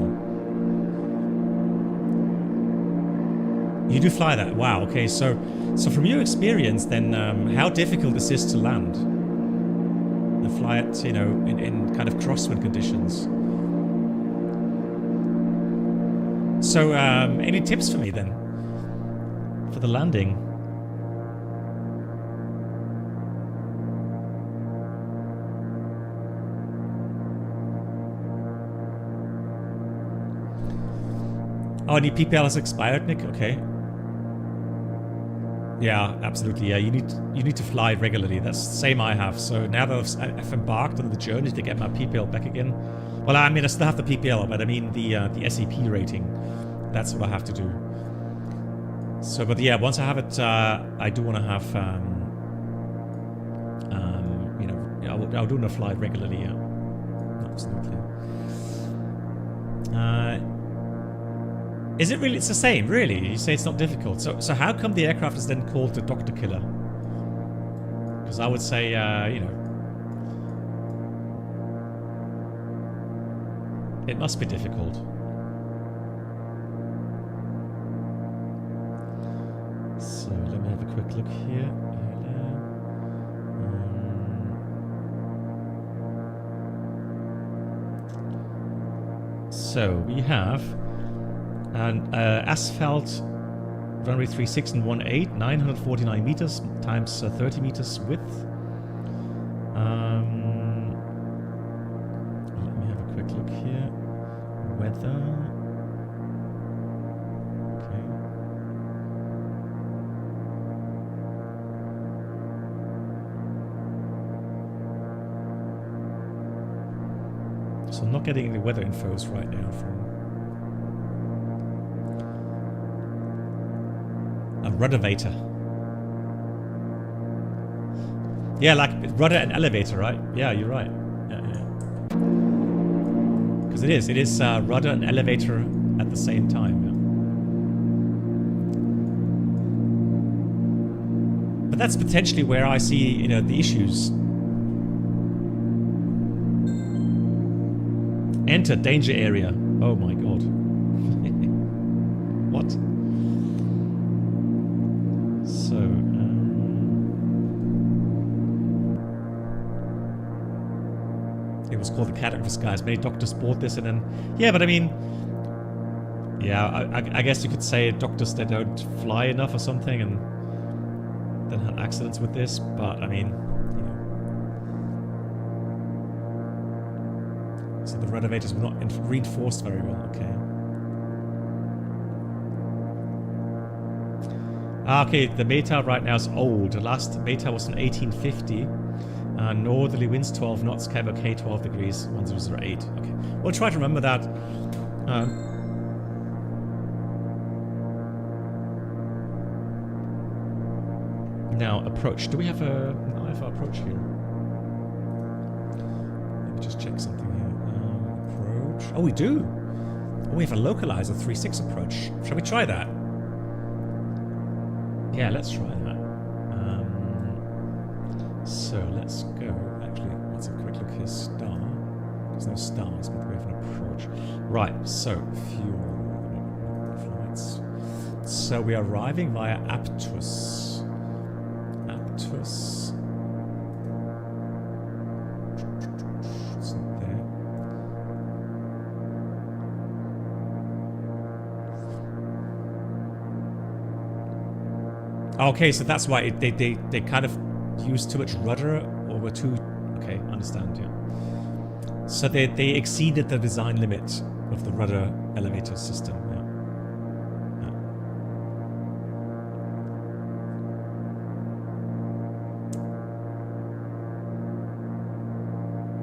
S1: You do fly that? Wow. Okay. So from your experience, then, how difficult is this to land and fly it? You know, in kind of crosswind conditions. So, any tips for me then for the landing? Oh, the PPL has expired, Nick. Okay. Yeah, absolutely. Yeah, you need to fly regularly. That's the same I have. So now that I've embarked on the journey to get my PPL back again. Well, I mean, I still have the PPL, but I mean the SAP rating. That's what I have to do. So, but yeah, once I have it, I do want to have, you know, I'll do a flight regularly. Yeah, absolutely. Is it really? It's the same, really. You say it's not difficult. So how come the aircraft is then called the Doctor Killer? Because I would say, you know, it must be difficult. So let me have a quick look here. So we have an asphalt runway 36 and 18, 949 meters times 30 meters width. Let me have a quick look here. Weather. Okay. So I'm not getting any weather infos right now from. A ruddervator. Yeah, like rudder and elevator, right? Yeah, you're right. Yeah. Because it is rudder and elevator at the same time. Yeah. But that's potentially where I see, the issues. Enter danger area. Oh my god. What? So, it was called the Cat of the Skies. Many doctors bought this and then... Yeah, but I mean... Yeah, I guess you could say doctors that don't fly enough or something and then had accidents with this, but I mean... So the renovators were not reinforced very well, okay. Okay, the META right now is old. The last META was in 1850. Northerly winds 12 knots, K 12 degrees, 1008. Okay, we'll try to remember that. Now, approach. Do we have an IFR approach here? Let me just check something here. Approach. Oh, we do. Oh, we have a localizer 3.6 approach. Shall we try that? Yeah, let's try that. So let's go. Actually, let's have a quick look here. Star. There's no stars, but we have an approach. Right, so fuel flights. So we are arriving via Aptus. Aptus. It's not there. Okay, so that's why they kind of used too much rudder, or were too... Okay, understand, yeah. So they exceeded the design limit of the rudder elevator system,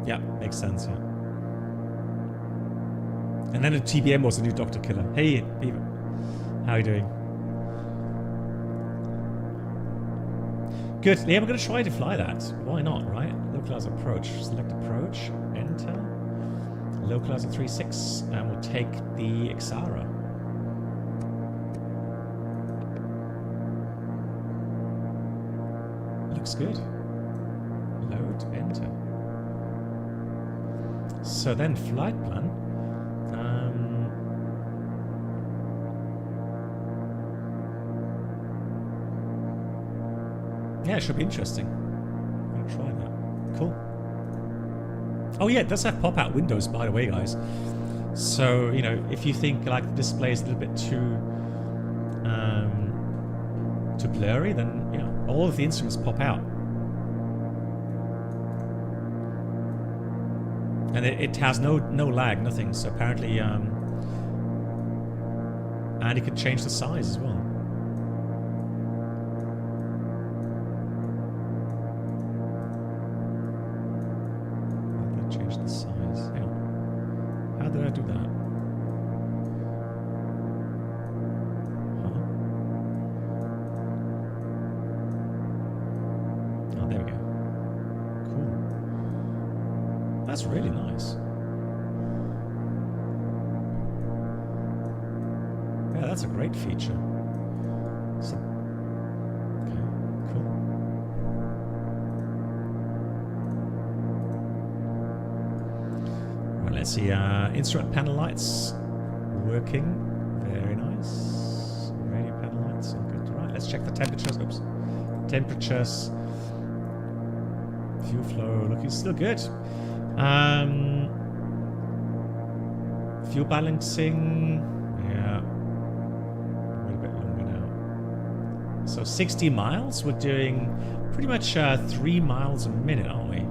S1: yeah. Yeah, makes sense, yeah. And then the TBM was a new Doctor Killer. Hey, Beaver. How are you doing? Good. Yeah, we're going to try to fly that. Why not, right? Localize approach. Select approach. Enter. Localize 3.6. And we'll take the Xara. Looks good. Load. Enter. So then flight plan. Yeah, it should be interesting. I'm going to try that. Cool. Oh yeah, it does have pop-out windows, by the way, guys. So, if you think like the display is a little bit too blurry, then, all of the instruments pop out. And it has no lag, nothing. So apparently, and it can change the size as well. Change the size. Hang on. How did I do that? Huh? Oh, there we go. Cool. That's really nice. Yeah, that's a great feature. So, okay, cool. Let's see, instrument panel lights working. Very nice. Radio panel lights, all good. Right, let's check the temperatures. Oops. Temperatures. Fuel flow looking still good. Fuel balancing. Yeah. Wait a bit longer now. So 60 miles. We're doing pretty much 3 miles a minute, aren't we?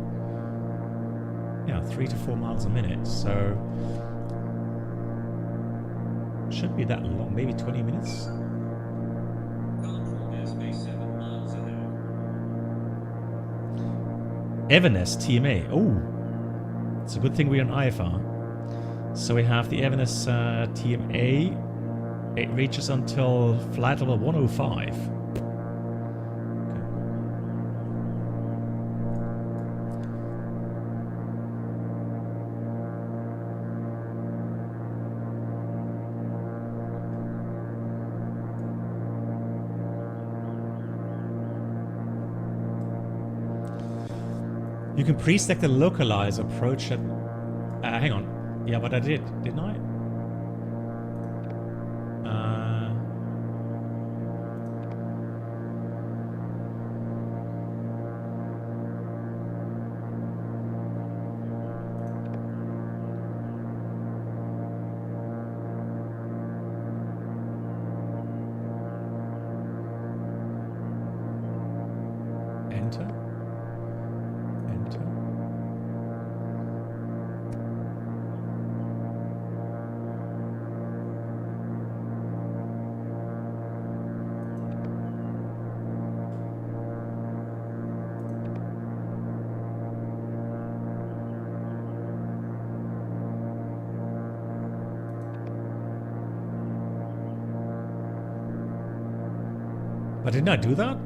S1: Yeah, 3 to 4 miles a minute, so shouldn't be that long, maybe 20 minutes. Evanes TMA. Oh, it's a good thing we're on IFR. So we have the Evanes TMA It reaches until flight level 105. You can pre-select the localize approach at... hang on. Yeah, but I did, didn't I? Enter. But didn't I do that?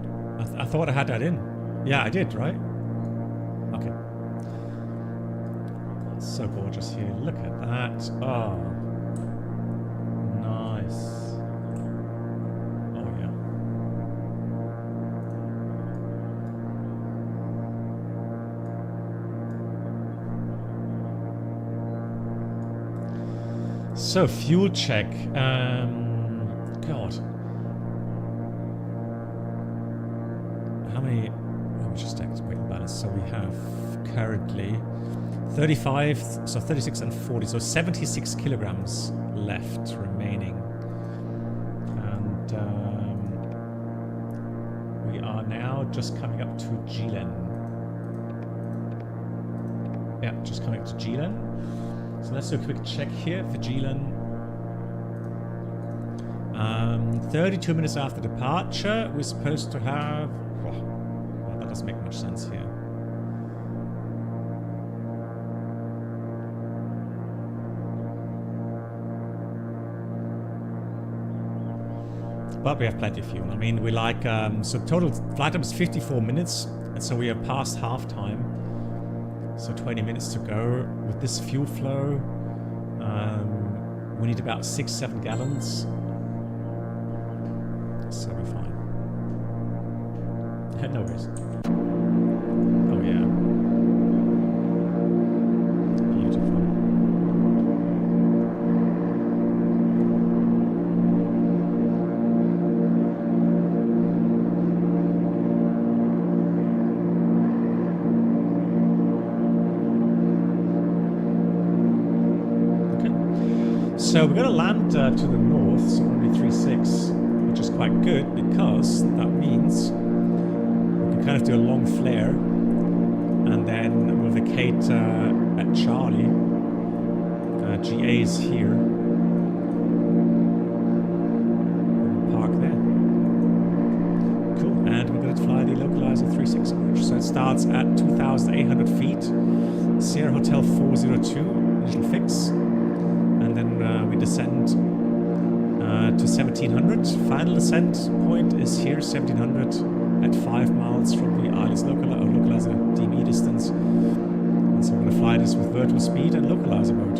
S1: I thought I had that in. Yeah, I did, right? Okay. So gorgeous here. Look at that. Oh. Nice. Oh, yeah. So, fuel check. God. How many? Let me just check the weight and balance. So we have currently 35, so 36 and 40, so 76 kilograms left remaining. And we are now just coming up to Gilen. Yeah, just coming up to Gilen. So let's do a quick check here for Gilen. 32 minutes after departure, we're supposed to have... Well, that doesn't make much sense here. But we have plenty of fuel. I mean, we like... so total flight time is 54 minutes, and so we are past half time. So 20 minutes to go. With this fuel flow, we need about 6-7 gallons. So we're fine. No worries. Oh yeah. Beautiful. Okay. So we're going to land to the north, so we're going to be 36. Which is quite good because that means we can kind of do a long flare and then we'll vacate at Charlie. GA is here. We'll park there. Cool. And we're going to fly the localizer 36 approach. So it starts at 2,800 feet. Sierra Hotel 402, initial fix. And then we descend to 1700. Final descent point is here, 1700 at 5 miles from the island's localizer DME distance. And so we're going to fly this with vertical speed and localizer mode.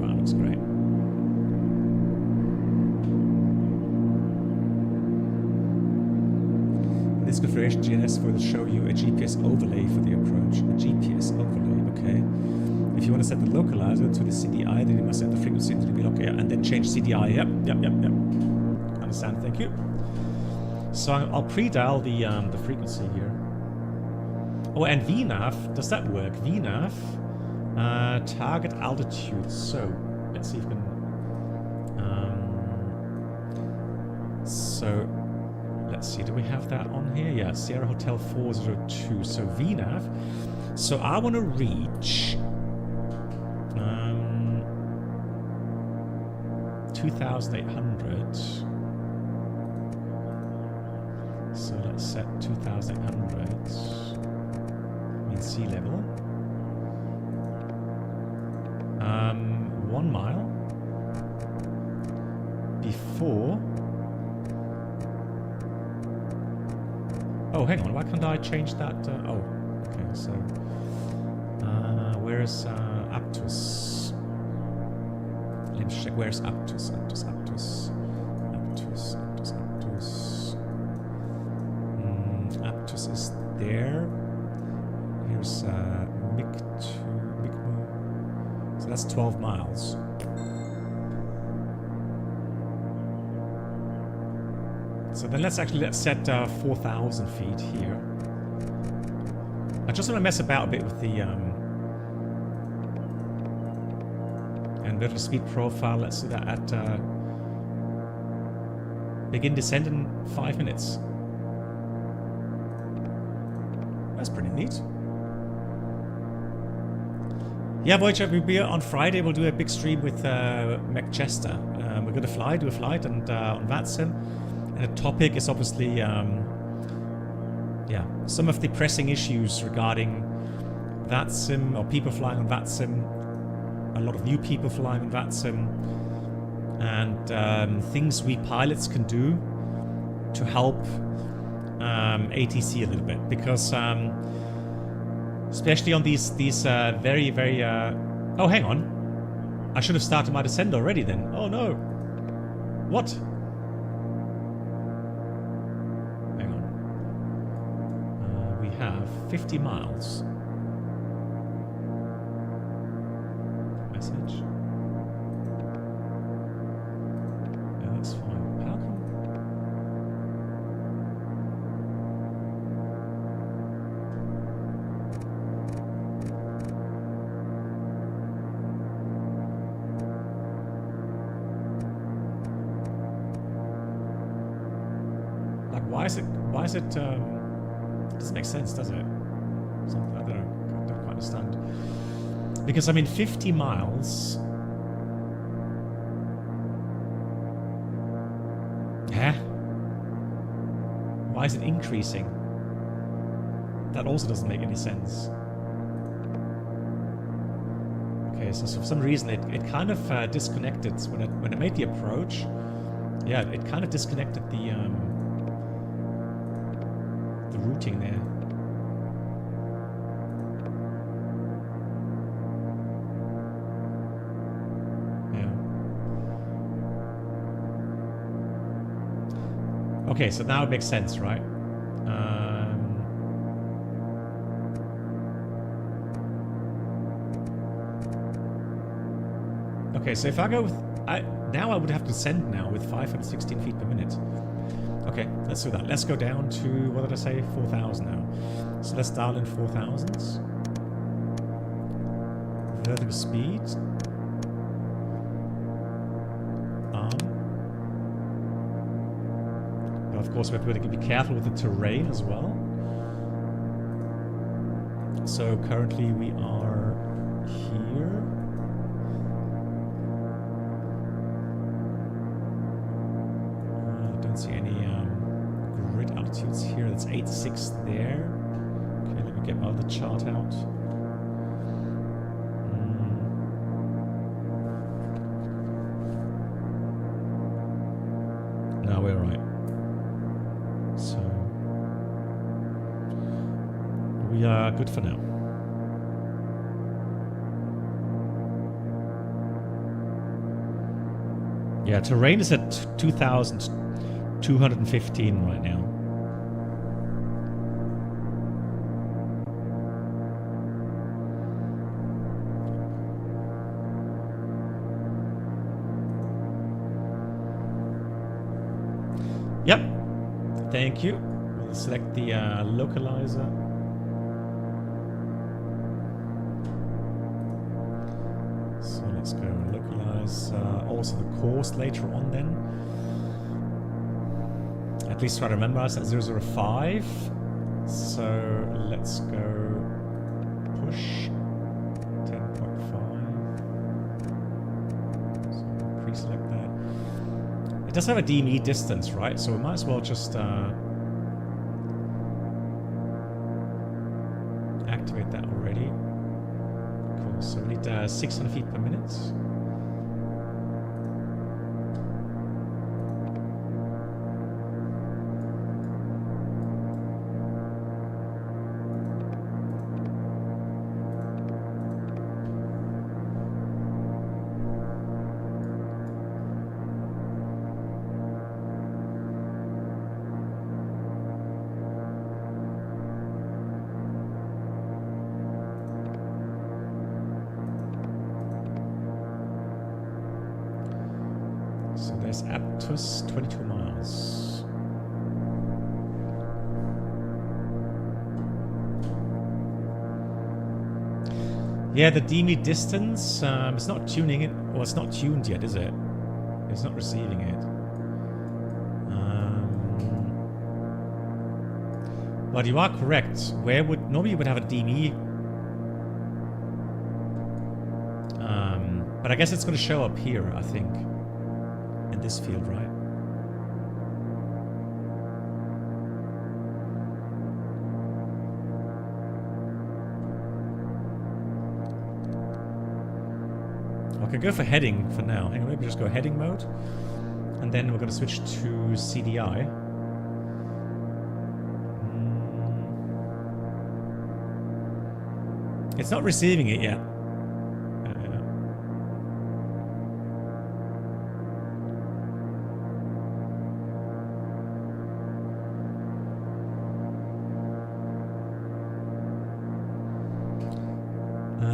S1: Wow, looks great. This configuration GNS will show you a GPS overlay for the approach. A GPS overlay, okay. If you want to set the localizer to the CDI, then you must set the frequency to the VLOC, and then change CDI. Yep. Understand, thank you. So I'll pre-dial the frequency here. Oh, and VNAV, does that work? VNAV, target altitude. So let's see if we can. Let's see, do we have that on here? Yeah, Sierra Hotel 402. So VNAV. So I want to reach 2,800. So let's set 2,800. than sea level. 1 mile before. Oh, hang on. Why can't I change that? Oh, okay. So, where's Aptus? Let me check. Where's Aptus? Aptus. Aptus is there. Here's Mikmu. So that's 12 miles. So then let's set 4,000 feet here. I just want to mess about a bit with the and vertical speed profile. Let's do that at begin descent in 5 minutes. That's pretty neat. Yeah, Voyager, we'll be on Friday. We'll do a big stream with McChester. We're going to do a flight, and on VATSIM. And the topic is obviously, yeah, some of the pressing issues regarding VATSIM, or people flying on VATSIM, a lot of new people flying on VATSIM, and things we pilots can do to help ATC a little bit, because especially on these very, very... oh, hang on. I should have started my descent already then. Oh, no. What? Hang on. We have 50 miles. Message. Yeah, that's fine. How come... Why is it, doesn't make sense, does it? I don't know, I don't quite understand. Because, I mean, 50 miles... Huh? Why is it increasing? That also doesn't make any sense. Okay, so for some reason it kind of disconnected when it made the approach. Yeah, it kind of disconnected the routing there. Yeah. Okay, so now it makes sense, right? Okay, so if I go with... now I would have to send now with 516 feet per minute. Okay, let's do that. Let's go down to, what did I say? 4,000 now. So let's dial in 4,000s. Vertical speed. But of course, we have to be careful with the terrain as well. So currently we are here. See any grid altitudes here. That's 8.6 there. Okay, let me get my other chart out. No, we're right. So we are good for now. Yeah, terrain is at 2,215 right now. Yep. Thank you. We'll select the localizer. So let's go localize also the course later on then. At least try to remember us at 005. So let's go push 10.5. So pre-select that. It does have a DME distance, right? So we might activate activate that already. Cool. So we need 600 feet per minute. So there's Aptus, 22 miles. Yeah, the DME distance, it's not tuning it, or it's not tuned yet, is it? It's not receiving it. But you are correct. Where would normally you would have a DME? But I guess it's going to show up here, I think. In this field, right? Okay, go for heading for now. Hang on, maybe just go heading mode. And then we're going to switch to CDI. It's not receiving it yet.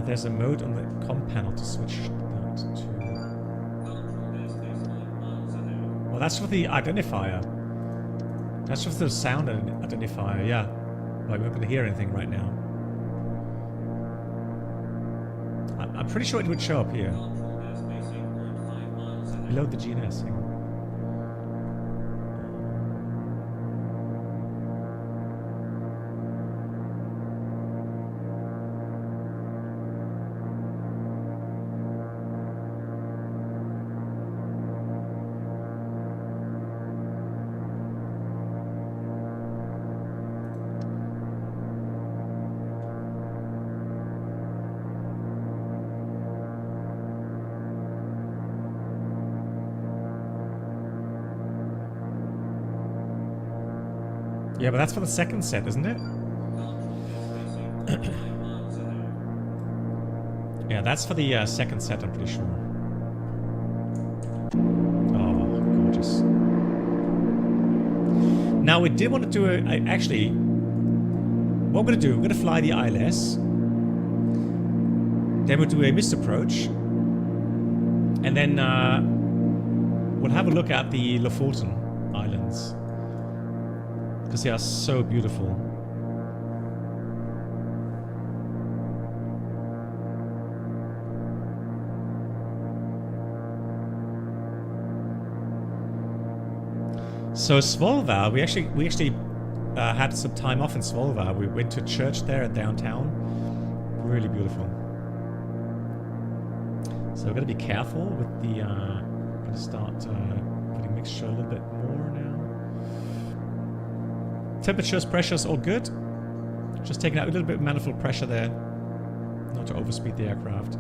S1: There's a mode on the comm panel to switch that to. Well, that's for the identifier. That's just the sound identifier, yeah. Like, we're not going to hear anything right now. I'm pretty sure it would show up here. Below the GNS. Hang on. Yeah, but that's for the second set, isn't it? Yeah, that's for the second set, I'm pretty sure. Oh, gorgeous. Now, we did want to do actually, what we're going to do, we're going to fly the ILS. Then we'll do a missed approach. And then we'll have a look at the Lofoten Islands. Because they are so beautiful. So Svolvaer, we actually had some time off in Svolvaer. We went to church there at downtown. Really beautiful. So we're gonna be careful with the. Gonna start putting mixture a little bit more now. Temperatures, pressures, all good. Just taking out a little bit of manifold pressure there, not to overspeed the aircraft.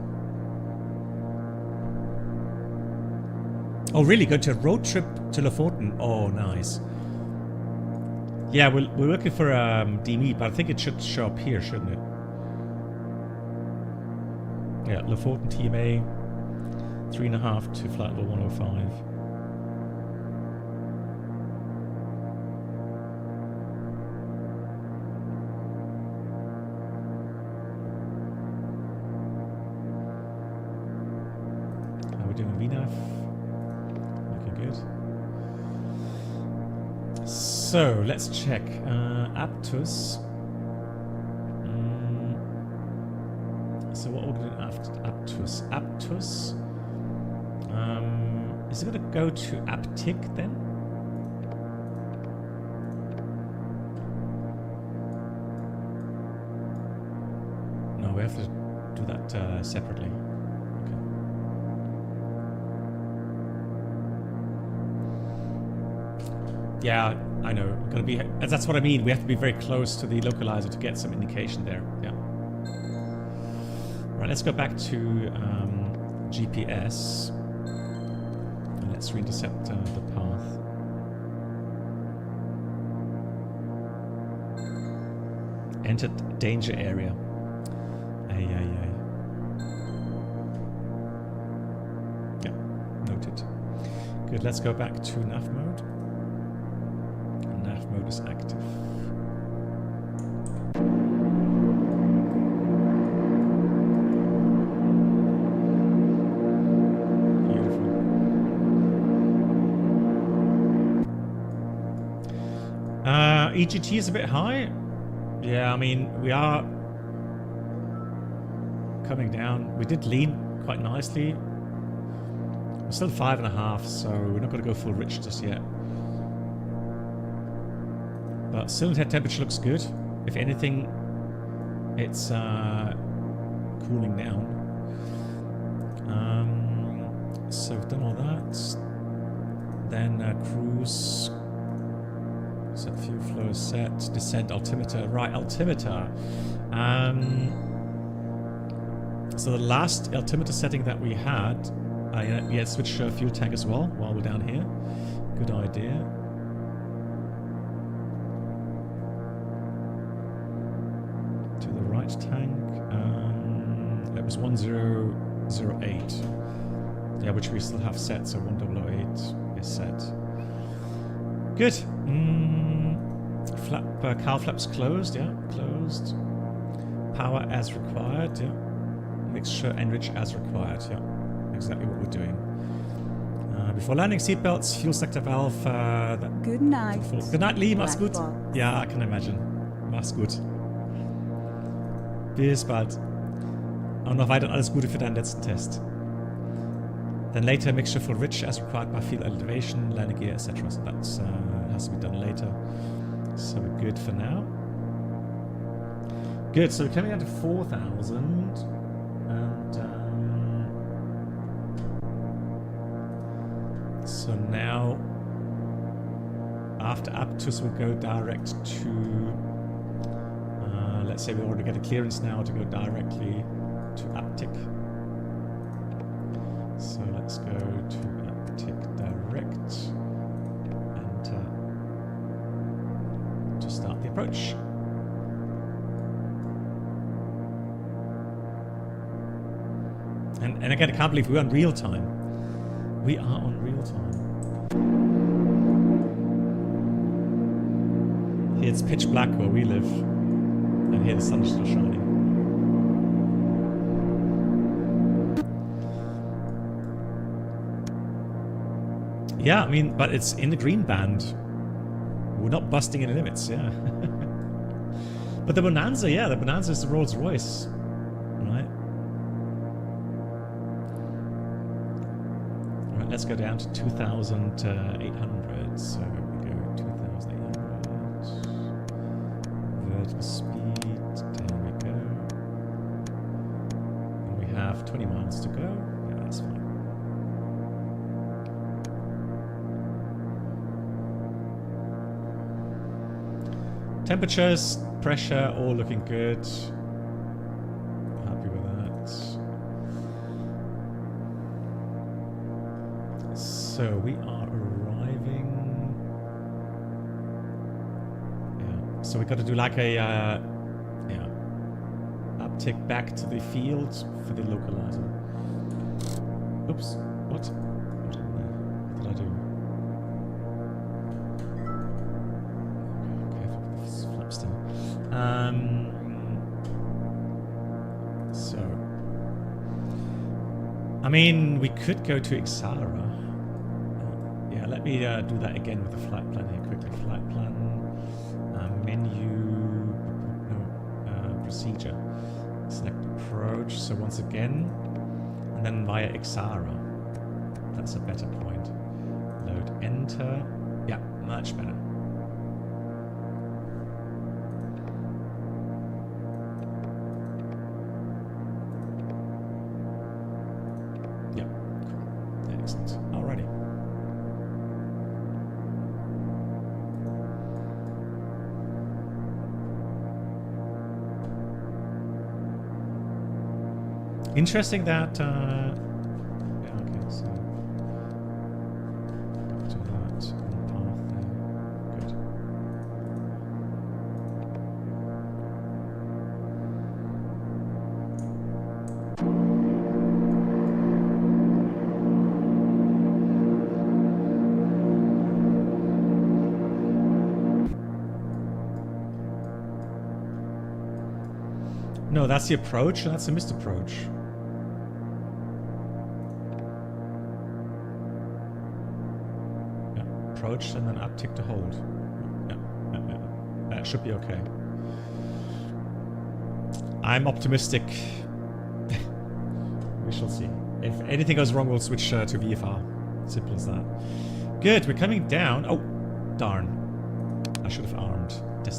S1: Oh, really? Going to a road trip to Lofoten? Oh, nice. Yeah, we're looking for DME, but I think it should show up here, shouldn't it? Yeah, Lofoten TMA, 3.5 to flight level 105. Doing VNAV. Looking good. So let's check. Aptus. So what we're going to do after Aptus? Aptus. Is it going to go to Aptic then? No, we have to do that separately. Yeah, I know. Gonna be. That's what I mean. We have to be very close to the localizer to get some indication there. Yeah. Right, let's go back to GPS. And let's re-intercept the path. Entered danger area. Ay, ay, ay. Yeah, noted. Good, let's go back to nav mode. Nav mode is active. Beautiful. EGT is a bit high. Yeah, I mean, we are coming down. We did lean quite nicely. We're still 5.5, so we're not going to go full rich just yet. But cylinder head temperature looks good. If anything, it's cooling down. So we've done all that. Then cruise. Set fuel flow set. Descent altimeter. Right, altimeter. So the last altimeter setting that we had, yeah, switch fuel tank as well while we're down here. Good idea. To the right tank. That was 1008. Yeah, which we still have set, so 1008 is set. Good. Cowl flaps closed, yeah, closed. Power as required, yeah. Mixture enrich as required, yeah. Exactly what we're doing. Before landing, seatbelts, fuel sector valve.
S4: Good night.
S1: Good night, Lee. Mach's gut.
S4: Black box.
S1: Ja, I can imagine. Mach's gut. Bis bald. Und noch weiter alles Gute für deinen letzten Test. Then later, mixture for rich as required by field elevation, landing gear, etc. So that has to be done later. So we're good for now. Good. So we're coming down to 4,000, and so now after Aptus we'll go direct to. Let's say we already get a clearance now to go directly to Aptic. So let's go to Aptic direct and to start the approach. And again, I can't believe we're on real time. We are on real time. Here it's pitch black where we live, and here the sun is still shining. Yeah, I mean, but it's in the green band. We're not busting any limits, yeah. But the Bonanza, yeah, the Bonanza is the Rolls Royce, right? All right, let's go down to 2,800. So we go 2,800. Vertical speed, down we go. And we have 20 miles to go. Yeah, that's fine. Temperatures, pressure, all looking good. Happy with that. So we are arriving. Yeah. So we got to do like a yeah, uptick back to the field for the localizer. Oops. What? What did I do? So, I mean, we could go to Ixara. Yeah, let me do that again with the flight plan here quickly. Flight plan, menu, no, procedure. Select approach. So once again, and then via Ixara. That's a better point. Load enter. Yeah, much better. Alrighty. Interesting that. Yeah, okay, so go to that on the path there. Good. No, that's the approach, and that's a missed approach. Yeah, approach and then uptick to hold. Yeah. That should be okay. I'm optimistic. We shall see. If anything goes wrong, we'll switch to VFR. Simple as that. Good, we're coming down. Oh, darn. I should have armed. This.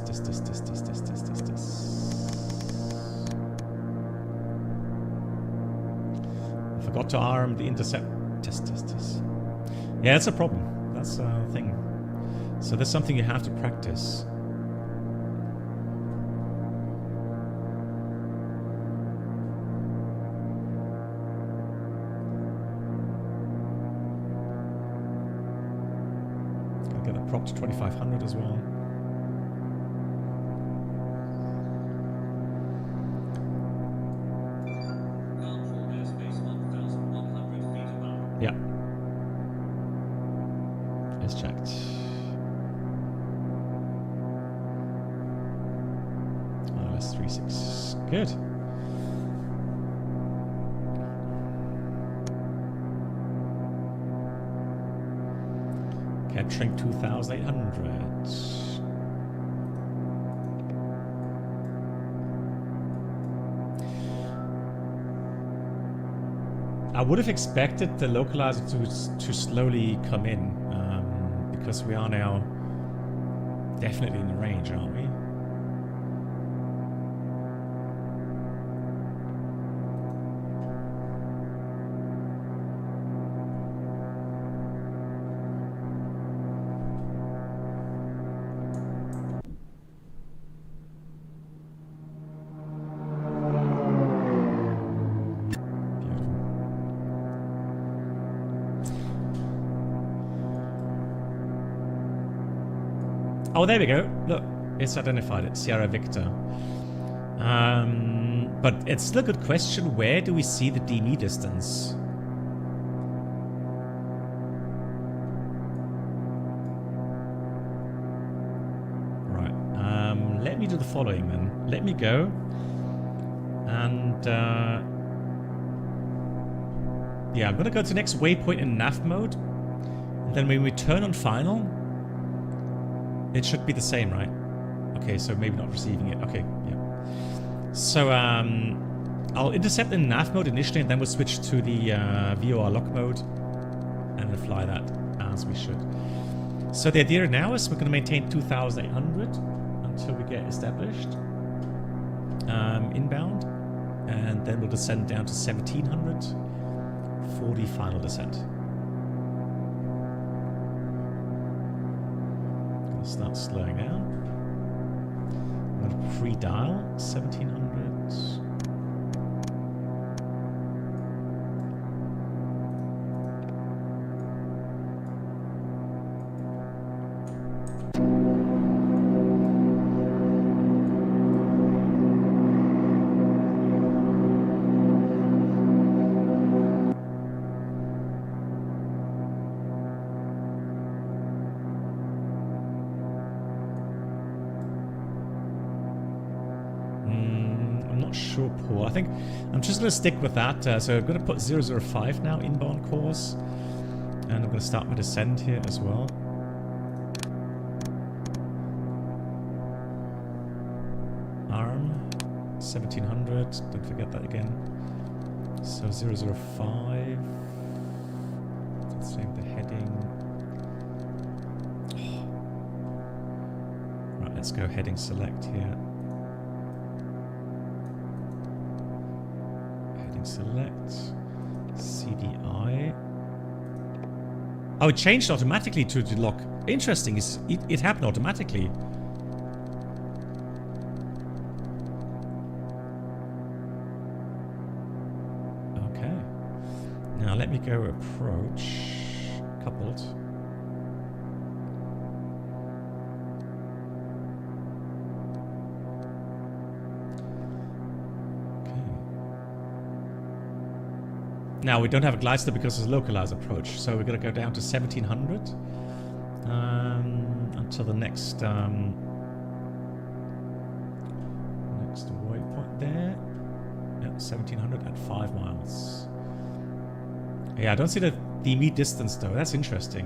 S1: Forgot to arm the intercept. Test. Yeah, that's a problem. That's a thing. So that's something you have to practice. Gotta get that prop to 2500 as well. Yeah. It's checked. LS 36. Good. Capturing 2,800. I would have expected the localizer to slowly come in, because we are now definitely in the range, aren't we? Oh, there we go. Look, it's identified it. Sierra Victor. But it's still a good question. Where do we see the DME distance? Right. Let me do the following then. Let me go. And yeah, I'm going to go to the next waypoint in nav mode. And then when we turn on final, it should be the same, right? Okay, so maybe not receiving it. Okay, yeah. So I'll intercept in nav mode initially, and then we'll switch to the VOR lock mode, and then fly that as we should. So the idea now is we're going to maintain 2,800 until we get established inbound, and then we'll descend down to 1,700 for the final descent. Start slowing down. I'm going to pre-dial 1,700. I think I'm just going to stick with that. So I'm going to put 005 now, inbound course. And I'm going to start my descent here as well. Arm, 1,700. Don't forget that again. So 005. Same the heading. Right, let's go heading select here. Select CDI. Oh, it changed automatically to the lock. Interesting. It happened automatically. Now let me go approach coupled. Now we don't have a glide slope because it's a localized approach, so we're going to go down to 1700 until the next next waypoint there. Yeah, 1700 at 5 miles. Yeah, I don't see the DME distance though. That's interesting.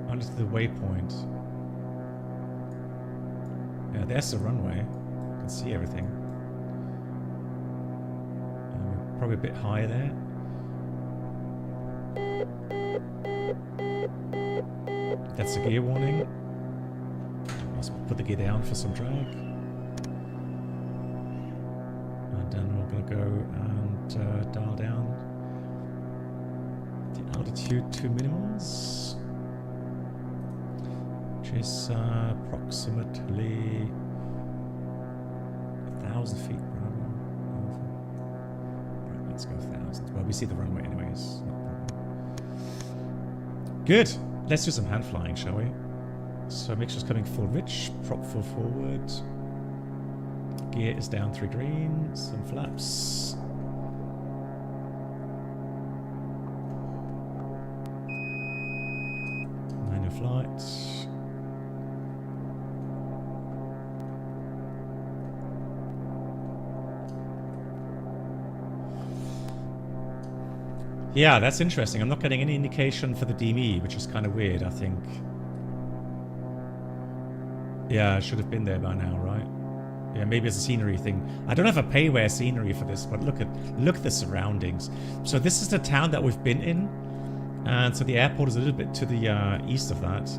S1: Only to the waypoint. Yeah, there's the runway. You can see everything. Probably a bit high there. That's the gear warning. Let's put the gear down for some drag. And then we're going to go and dial down the altitude to minimums, which is approximately 1,000 feet per hour. Let's go 1,000. Well, we see the runway anyways. Not a problem. Good. Let's do some hand flying, shall we? So mixture's coming full rich. Prop full forward. Gear is down 3 green. Some flaps. Manual flight. Yeah, that's interesting. I'm not getting any indication for the DME, which is kind of weird, I think. Yeah, I should have been there by now, right? Yeah, maybe it's a scenery thing. I don't have a payware scenery for this, but look at the surroundings. So this is the town that we've been in, and so the airport is a little bit to the east of that.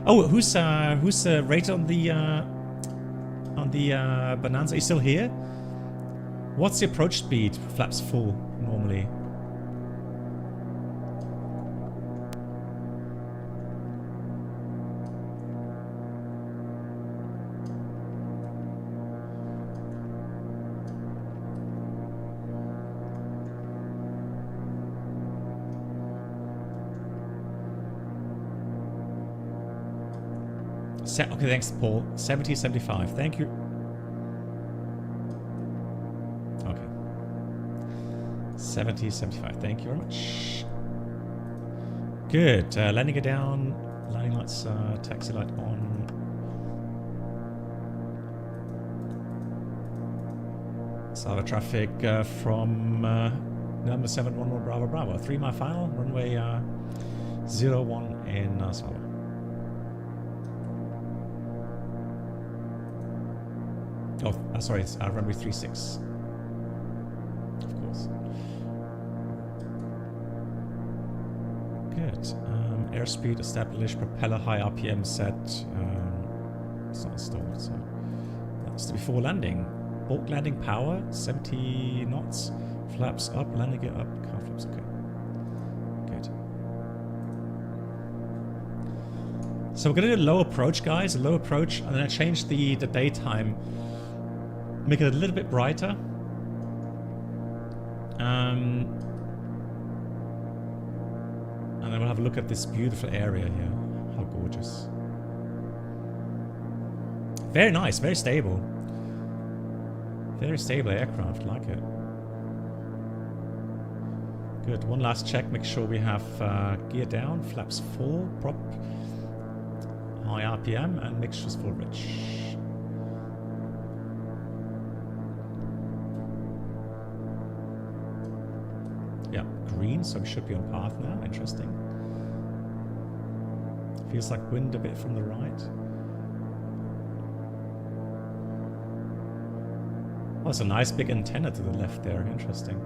S1: Oh, who's rated on the Bonanza? Are you still here? What's the approach speed? Flaps full normally. Okay, thanks, Paul. 70, 75. Thank you. Okay. 70, 75. Thank you very much. Good. Landing it down. Landing lights, taxi light on. Salva traffic from number 711 Bravo Bravo. 3 mile final. Runway 01 in Svolvaer. Oh, sorry, it's runway 36. Of course. Good. Airspeed established, propeller high RPM set. It's not installed, so that's before landing. Bulk landing power, 70 knots. Flaps up, landing it up. Car flaps, okay. Good. So we're going to do a low approach, guys. A low approach, and then I changed the daytime. Make it a little bit brighter. And then we'll have a look at this beautiful area here. How gorgeous. Very nice, very stable. Very stable aircraft, like it. Good, one last check, make sure we have gear down, flaps full, prop, high RPM, and mixtures full rich. Yeah, green, so we should be on path now. Interesting. Feels like wind a bit from the right. Oh, it's a nice big antenna to the left there. Interesting.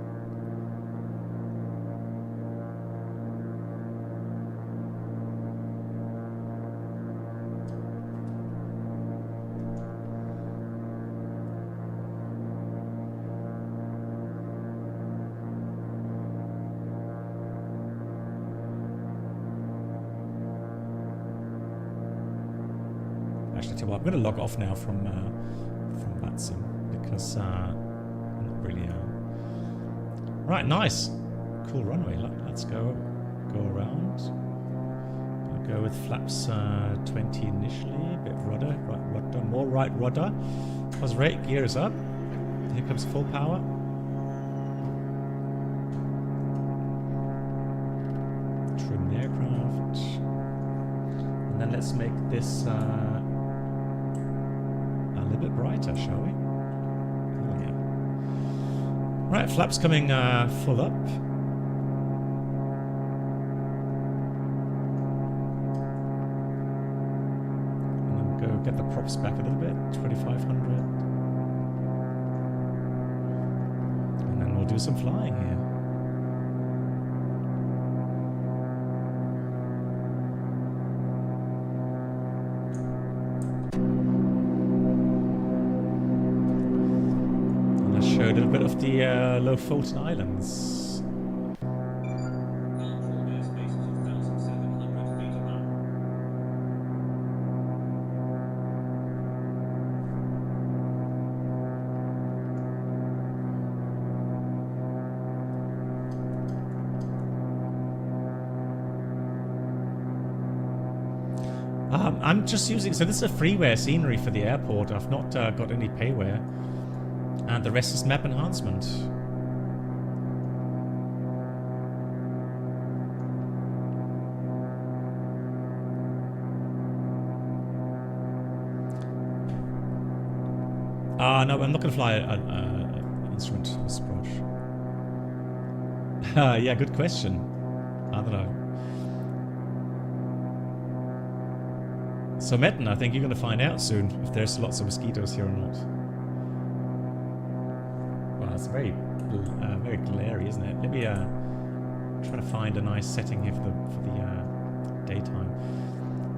S1: I'm going to log off now from VATSIM because not really. Right, nice, cool runway. Let's go around. I'll go with flaps 20 initially. A bit rudder, right rudder, more right rudder. Pause rate, gears up. Here comes full power. Trim the aircraft. And then let's make this a little bit brighter, shall we? Oh, yeah. Right, flaps coming full up. And then go get the props back a little bit, 2500. And then we'll do some flying here. Show a little bit of the Lofoten Islands. I'm just using, so this is a freeware scenery for the airport. I've not got any payware. And the rest is map enhancement. No, I'm not going to fly an instrument, Mr. Broch. Yeah, good question. I don't know. So, Metten, I think you're going to find out soon if there's lots of mosquitoes here or not. It's very glary, isn't it? Let me try to find a nice setting here for the daytime.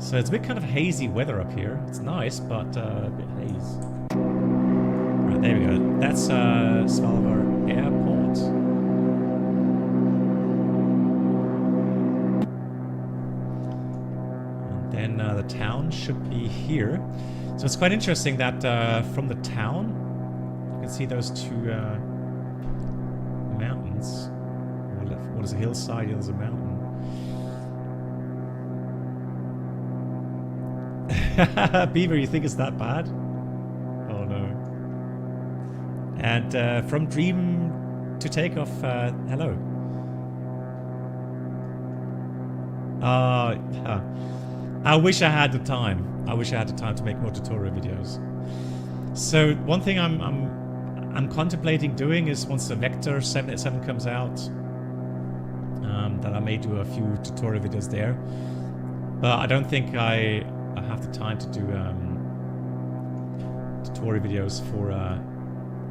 S1: So it's a bit kind of hazy weather up here. It's nice, but a bit haze. Right, there we go. That's Svolvaer Airport. And then the town should be here. So it's quite interesting that from the town, you can see those two mountains. What is a hillside? There's a mountain. Beaver, you think it's that bad? Oh no. And from dream to takeoff, hello. I wish I had the time. I wish I had the time to make more tutorial videos. So one thing I'm contemplating doing is once the Vector 787 comes out, that I may do a few tutorial videos there. But I don't think I have the time to do tutorial videos for...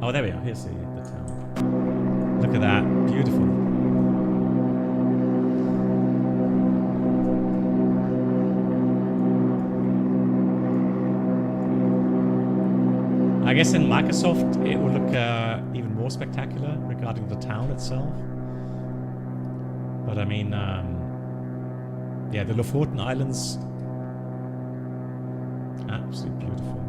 S1: Oh, there we are. Here's the town. Look at that. Beautiful. I guess in Microsoft it will look even more spectacular regarding the town itself. But I mean, yeah, the Lofoten Islands, absolutely beautiful.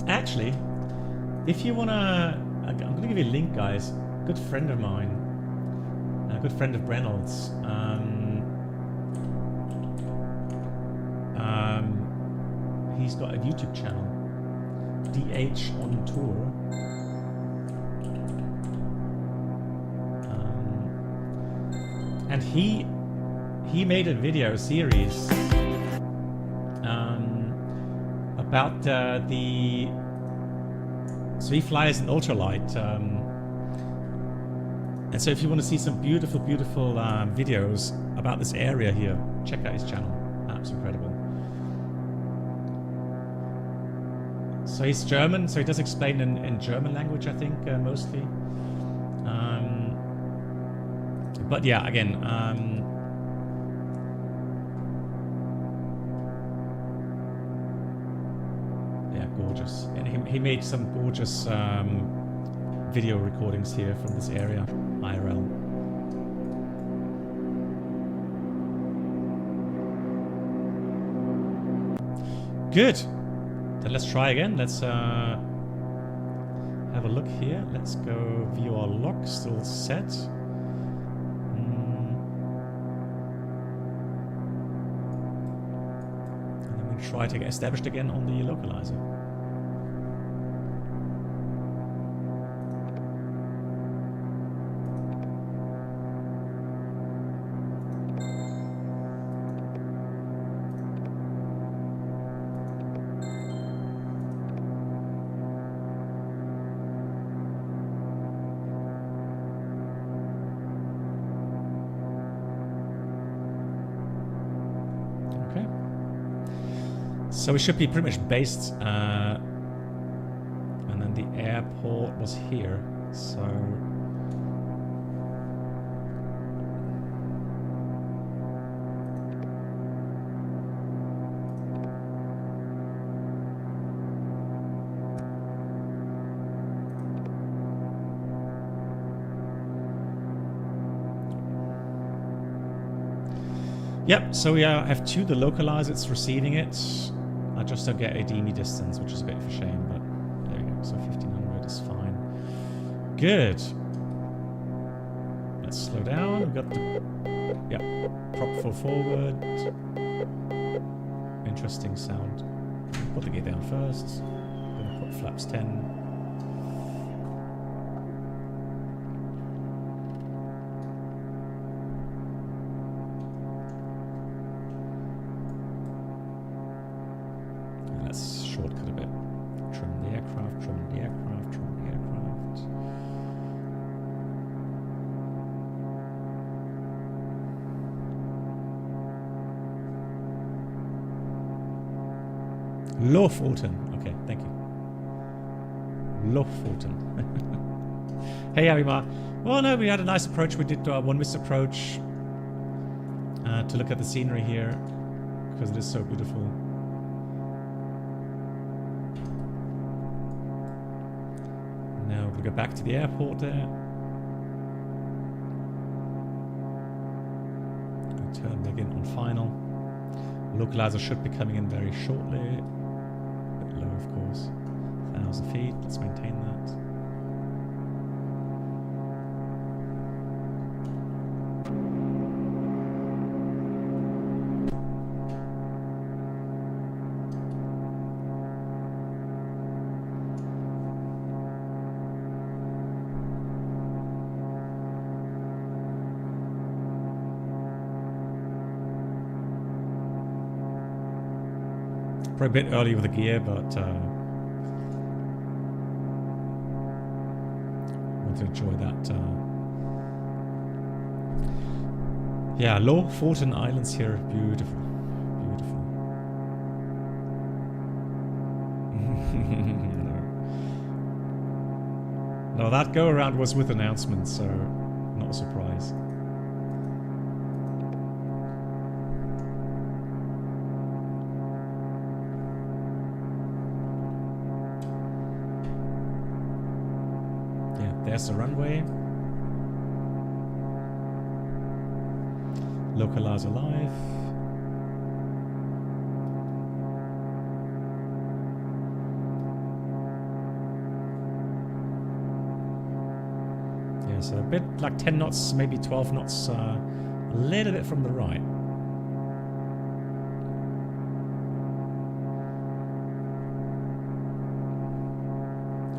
S1: Actually, if you wanna, I'm gonna give you a link, guys. Good friend of mine. A good friend of Reynolds. He's got a YouTube channel, DH on Tour. And he made a video series about the. So he flies an ultralight. And so if you want to see some beautiful, beautiful videos about this area here, check out his channel. Absolutely incredible. So he's German, so he does explain in German language, I think, mostly. But yeah, again, yeah, gorgeous. And he made some gorgeous video recordings here from this area, IRL. Good. Then let's try again. Let's have a look here. Let's go view our log. Still set. And then we'll try to get established again on the localizer. So we should be pretty much based, and then the airport was here, so... Yep, so we have two, the localizer, it's receiving it. I just don't get a DME distance, which is a bit of a shame, but there we go. So 1500 is fine. Good. Let's slow down. We've got the... Yep. Prop full forward. Interesting sound. Put the gear down first. Gonna put flaps 10. Let's shortcut a bit. Trim the aircraft, trim the aircraft, trim the aircraft. Lofoten. Okay, thank you. Lofoten. Hey, Avimar. Well, no, we had a nice approach. We did one missed approach to look at the scenery here because it is so beautiful. Now we'll go back to the airport there. I'll turn again on final. Localizer should be coming in very shortly. A bit low, of course. 1,000 feet. Let's maintain that. A bit early with the gear, but want to enjoy that. Yeah, Lofoten Islands here, beautiful, beautiful. No, that go around was with announcements, so not a surprise. There's the runway. Localizer live. Yeah, so a bit like 10 knots, maybe 12 knots, a little bit from the right.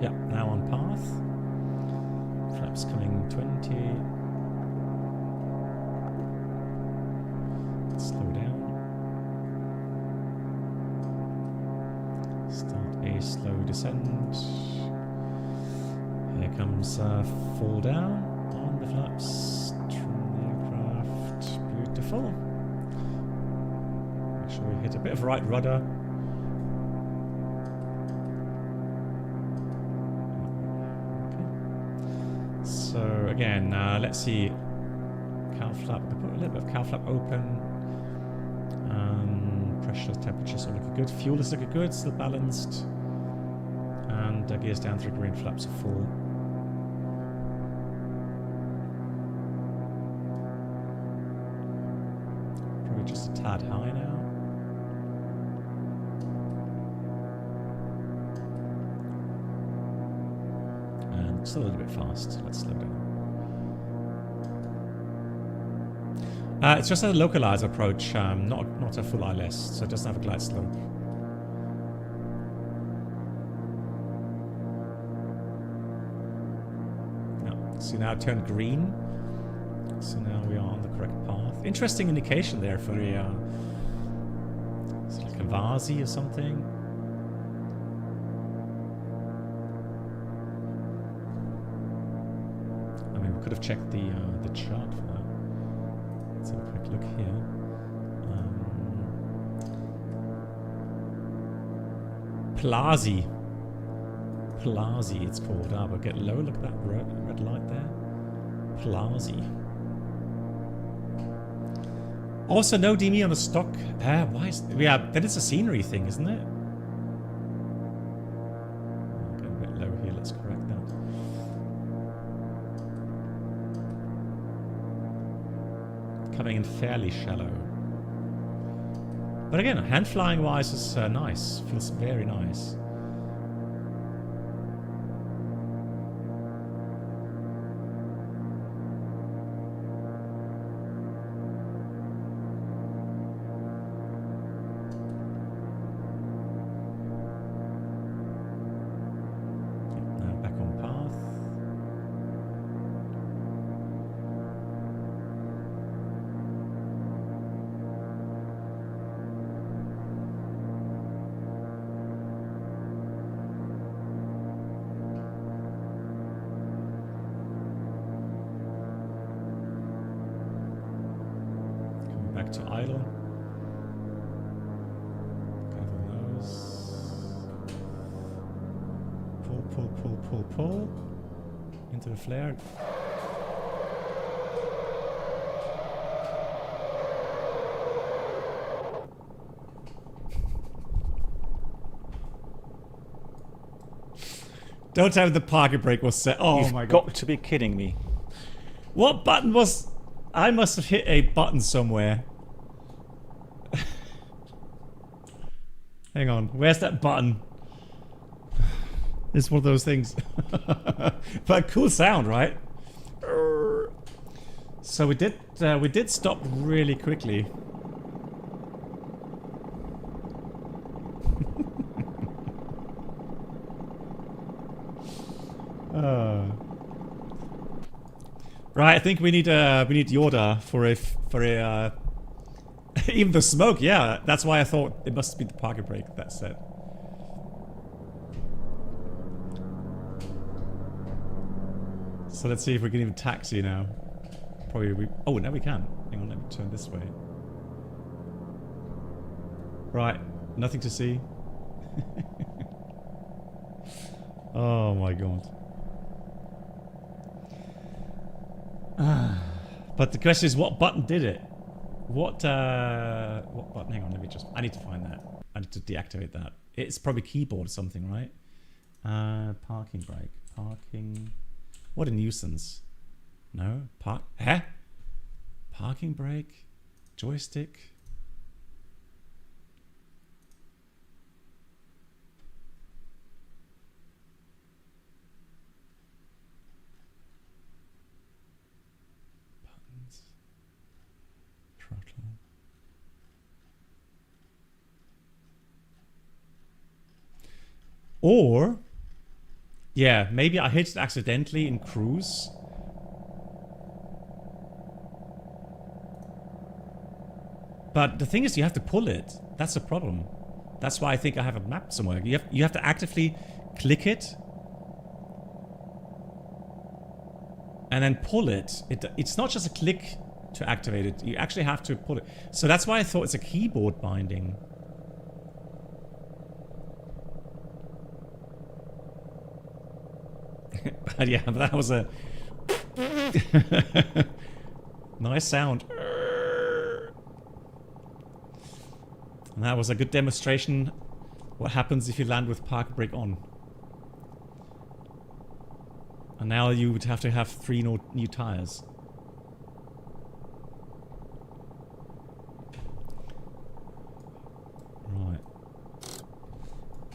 S1: Yeah, now on path. Flaps coming 20. Slow down. Start a slow descent. Here comes fall down on the flaps. Trim the aircraft. Beautiful. Make sure we hit a bit of right rudder. So again, let's see. Cow flap. We put a little bit of cow flap open. Pressure, temperatures all looking good. Fuel is looking good, still balanced. And gears down, 3 green flaps are full. Probably just a tad high now. still a little bit fast. Let's slow down. It's just a localized approach, not a full ILS, so it doesn't have a glide slope. No. So now it turned green. So now we are on the correct path. Interesting indication there for a it's like a Vasi or something. I mean, we could have checked the chart for that. Let's have a quick look here. Plazi, it's called. But get low. Look at that red light there. Plazi. Also, no DME on the stock. Why is... Yeah, then it's a scenery thing, isn't it? I'll go a bit low here. Let's correct that. Coming in fairly shallow. But again, hand flying wise is nice. Feels very nice. To idle. Cover nose. Pull. Into the flare. Don't tell me the parking brake was set. Oh my god.
S5: You've got to be kidding me.
S1: What button was... I must have hit a button somewhere. Hang on, where's that button? It's one of those things. But cool sound, right? So we did stop really quickly. Right, I think we need Yoda for a even the smoke, yeah. That's why I thought it must be the parking brake that said. So let's see if we can even taxi now. Probably we... Oh, now we can. Hang on, let me turn this way. Right, nothing to see. Oh my god. But the question is, what button did it? What button? Hang on, I need to find that. I need to deactivate that. It's probably keyboard or something, right? Parking brake. Parking... What a nuisance. No? Parking brake? Joystick? Buttons. Throttle. Or... Yeah, maybe I hit it accidentally in cruise. But the thing is, you have to pull it. That's the problem. That's why I think I have a map somewhere. You have to actively click it. And then pull it. It's not just a click to activate it. You actually have to pull it. So that's why I thought it's a keyboard binding. But yeah, but that was a nice sound. And that was a good demonstration what happens if you land with parking brake on. And now you would have to have 3 new tires. Right.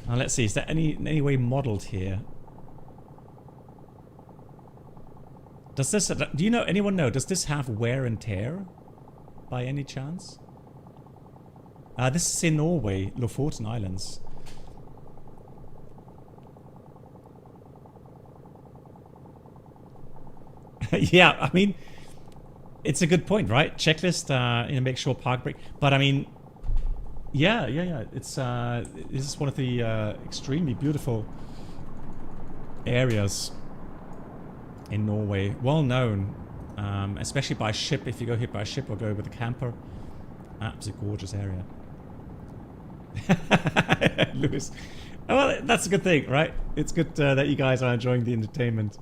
S1: Now let's see, is there any way modeled here? Does this, do you know, anyone know, does this have wear and tear by any chance? This is in Norway, Lofoten Islands. Yeah, I mean, it's a good point, right? Checklist, you know, make sure park brake. But I mean, yeah. It's this is one of the extremely beautiful areas in Norway, well known, especially by ship. If you go here by ship or go with a camper, absolutely gorgeous area. Lewis, well, that's a good thing, right? It's good that you guys are enjoying the entertainment.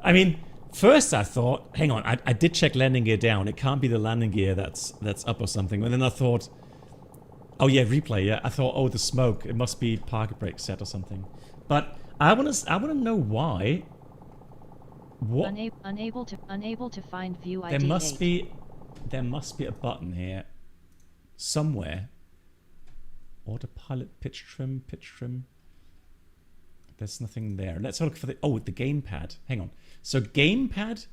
S1: I mean, first I thought, hang on, I did check landing gear down. It can't be the landing gear that's up or something. And then I thought, oh yeah, replay. Yeah, I thought, oh, the smoke. It must be parking brake set or something. But I wanna know why. What?
S2: Unable to find view ID.
S1: There must be a button here somewhere. Autopilot pitch trim. There's nothing there. Let's look for the the gamepad. Hang on. So gamepad.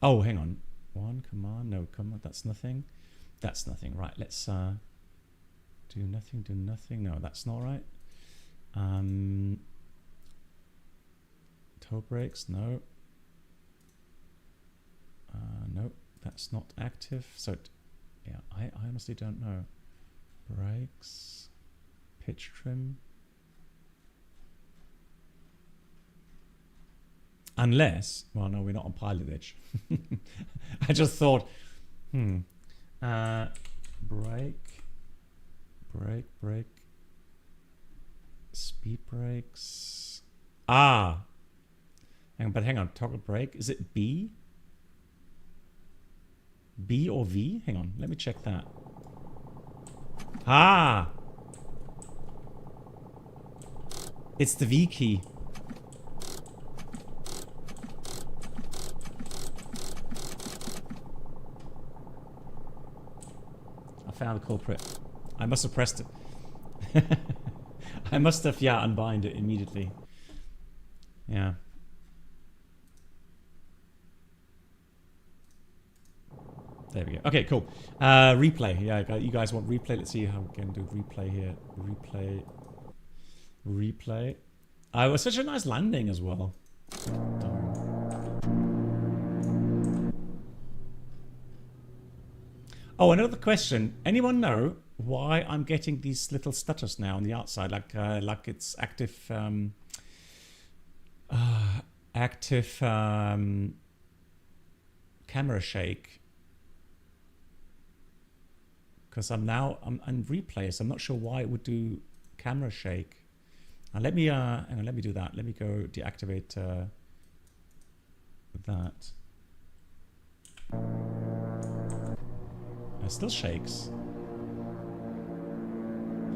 S1: Oh, hang on. One command. No, come on. That's nothing. That's nothing. Right. Let's do nothing. Do nothing. No, that's not right. Toe brakes. No. No, that's not active. So, yeah, I honestly don't know. Brakes. Pitch trim. Unless, well, no, we're not on pilot edge. I just thought, brake, speed brakes. Ah, but hang on, toggle brake. Is it B? B or V? Hang on, let me check that. Ah, it's the V key. Found the culprit. I must have pressed it. I must have, yeah, unbind it immediately. Yeah. There we go. Okay, cool. Replay. Yeah, you guys want replay? Let's see how we can do replay here. Replay. It was such a nice landing as well. Oh, another question. Anyone know why I'm getting these little stutters now on the outside, like it's active, camera shake? Because I'm on replay, so I'm not sure why it would do camera shake. And let me hang on, let me do that. Let me go deactivate that. It still shakes.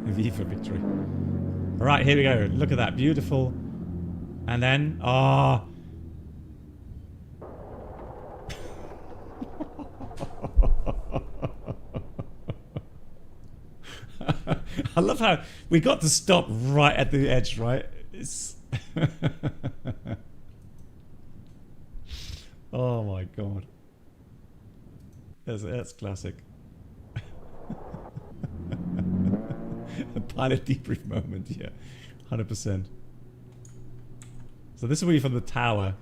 S1: V for victory. All right, here we go. Look at that, beautiful. And then, I love how we got to stop right at the edge, right? It's oh my god, that's classic. A pilot debrief moment, yeah, 100%. So this will be from the tower.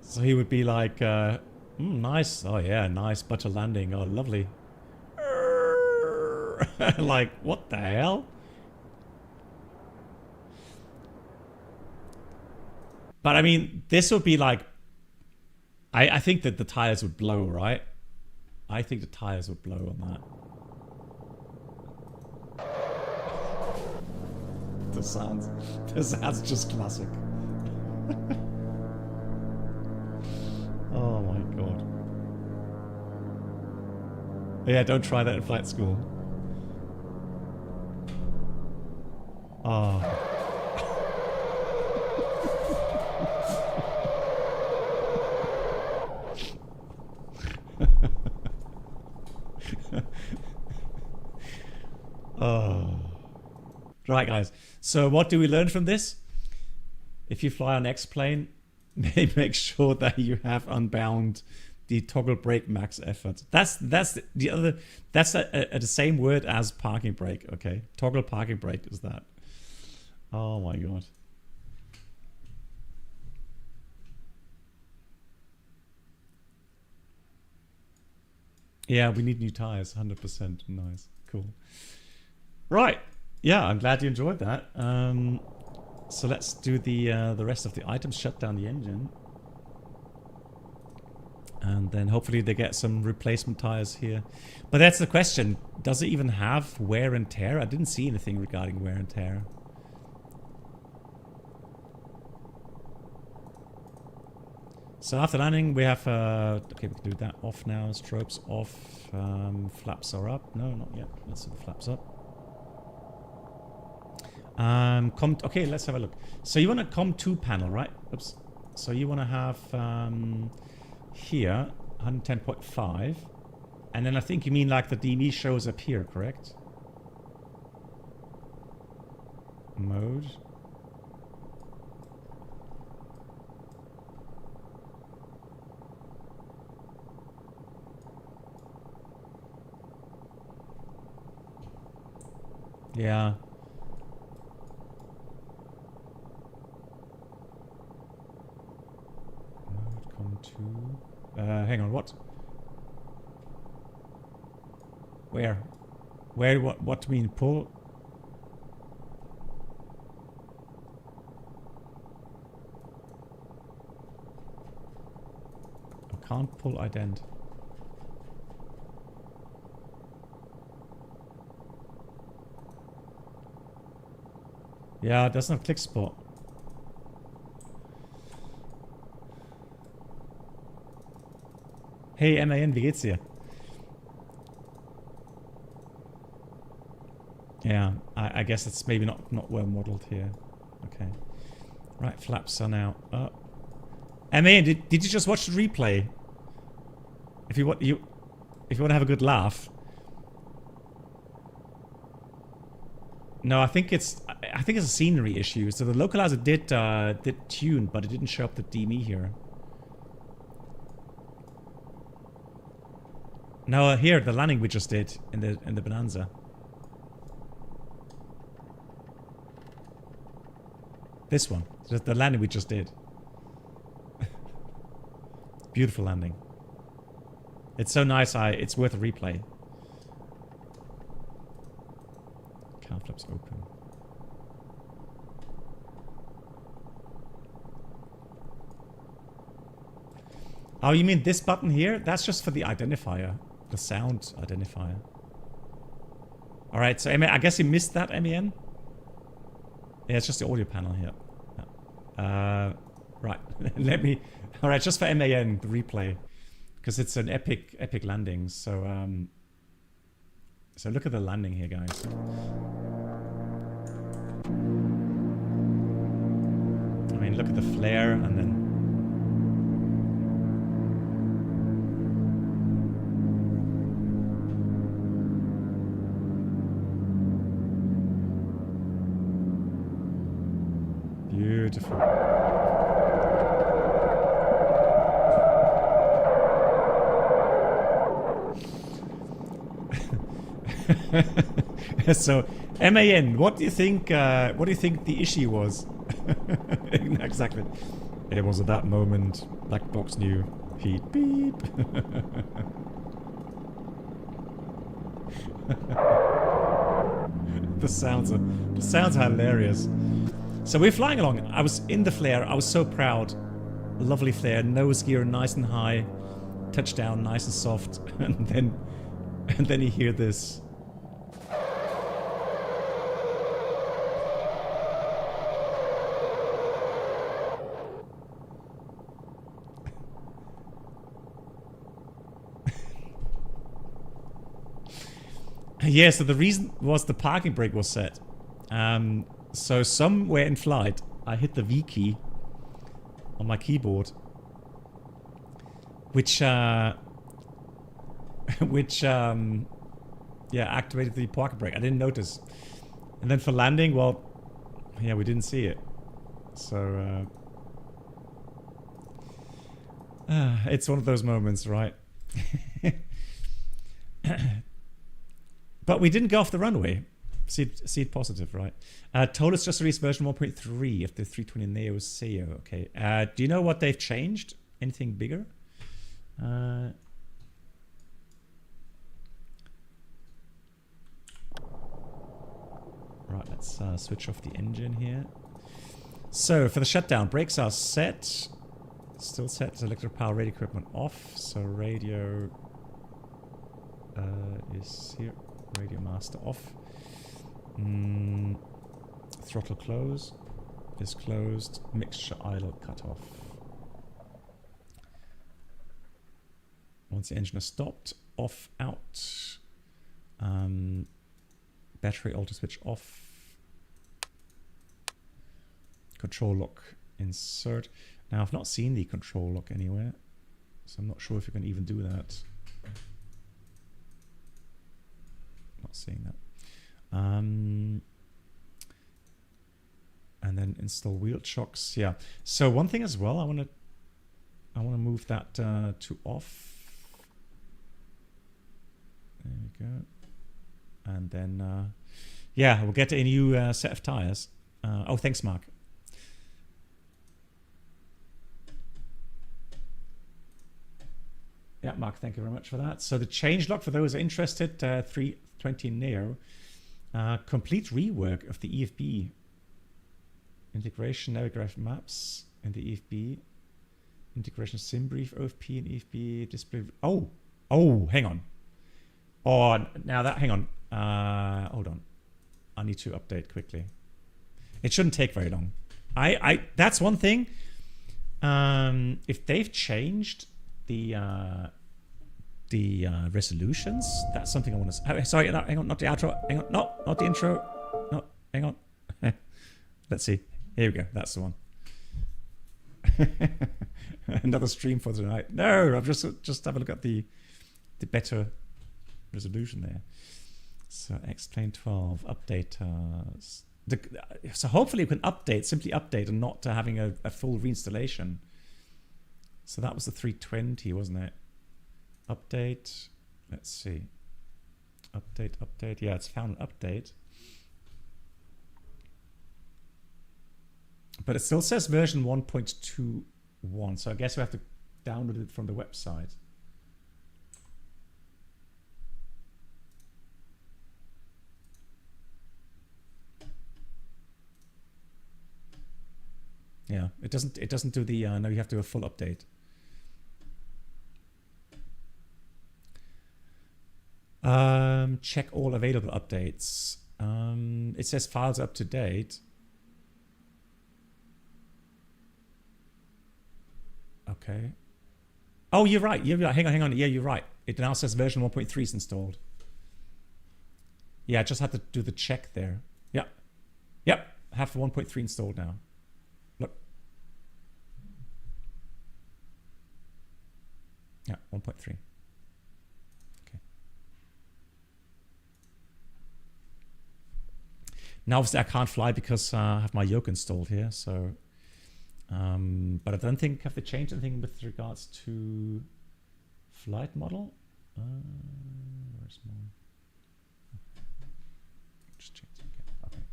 S1: So he would be like, nice, oh yeah, nice butter landing, oh lovely. Like, what the hell? But I mean, this would be like, I think that the tires would blow, right? I think the tires would blow on that. The sound's just classic. Oh my god. Yeah, don't try that in flight school. Oh. Right, guys. So what do we learn from this? If you fly on X-plane, make sure that you have unbound the toggle brake max effort. That's the other. That's the same word as parking brake. Okay, toggle parking brake is that. Oh my god. Yeah, we need new tires. 100%. Nice. Cool. Right. Yeah, I'm glad you enjoyed that. So let's do the rest of the items. Shut down the engine. And then hopefully they get some replacement tires here. But that's the question. Does it even have wear and tear? I didn't see anything regarding wear and tear. So after landing, we have... okay, we can do that off now. Strobes off. Flaps are up. No, not yet. Let's see the flaps up. Okay, let's have a look. So you want a COM2 panel, right? Oops. So you want to have... here 110.5, and then I think you mean like the DME shows up here, correct? Mode. Yeah. COM2. Hang on, what? Where? Where, what do you mean, pull? I can't pull ident. Yeah, it doesn't have click spot. Hey MAN, wie geht's dir? Yeah, I guess it's maybe not well modeled here. Okay. Right, flaps are now up. MAN, did you just watch the replay? If you want to have a good laugh. No, I think it's a scenery issue. So the localizer did tune, but it didn't show up the DME here. No, here the landing we just did in the Bonanza. This one, just the landing we just did. Beautiful landing. It's so nice. It's worth a replay. Car flaps open. Oh, you mean this button here? That's just for the identifier. The sound identifier. Alright, so I guess you missed that, MEN? Yeah, it's just the audio panel here. Yeah. Right, let me... Alright, just for MAN, the replay. Because it's an epic landing, so... So look at the landing here, guys. I mean, look at the flare, and then... Beautiful. So, MAN, what do you think? What do you think the issue was? Exactly. It was at that moment. Black box knew. Heat beep. The sounds are hilarious. So we're flying along. I was in the flare. I was so proud. Lovely flare. Nose gear nice and high. Touchdown nice and soft. And then you hear this. Yeah, so the reason was the parking brake was set. So somewhere in flight, I hit the V key on my keyboard, which yeah, activated the parking brake. I didn't notice. And then for landing, well, yeah, we didn't see it. So, it's one of those moments, right? But we didn't go off the runway. See it positive, right? Told us just released version 1.3 of the 320 Neo SEO. Okay. Do you know what they've changed? Anything bigger? Right, let's switch off the engine here. So for the shutdown, brakes are set. Still set. Electric power radio equipment off. So radio is here. Radio master off. Throttle close is closed. Mixture idle cut off. Once the engine is stopped, off out. Battery alter switch off. Control lock insert. Now I've not seen the control lock anywhere, so I'm not sure if you can even do that. Not seeing that. And then install wheel chocks. Yeah. So one thing as well, I want to move that to off. There we go. And then yeah, we'll get a new set of tires. Oh, thanks, Mark. Yeah, Mark, thank you very much for that. So the changelog, for those interested, 320 Neo, complete rework of the EFB. Integration, navigation maps in the EFB. Integration sim brief, OFP and EFB display. Oh, hang on. Oh, now that, hang on. Hold on. I need to update quickly. It shouldn't take very long. That's one thing. If they've changed the resolutions, that's something I want to. Sorry, no, hang on, not the outro. Hang on, no, not the intro. No, hang on. Let's see. Here we go. That's the one. Another stream for tonight. No, I've just have a look at the better resolution there. So XP12 update. So hopefully you can simply update, and not having a full reinstallation. So that was the 320, wasn't it? Update. Let's see. Update. Yeah, it's found an update. But it still says version 1.21. So I guess we have to download it from the website. Yeah, it doesn't do the no, you have to do a full update. Check all available updates. It says files up to date. Okay. Oh, you're right. Hang on. Yeah, you're right. It now says version 1.3 is installed. Yeah, I just had to do the check there. Yeah. Yep. I have the 1.3 installed now. Look. Yeah, 1.3. Okay. Now, obviously, I can't fly because I have my yoke installed here. So, but I don't think have to change anything with regards to flight model. Where's my? Just change it again. Okay,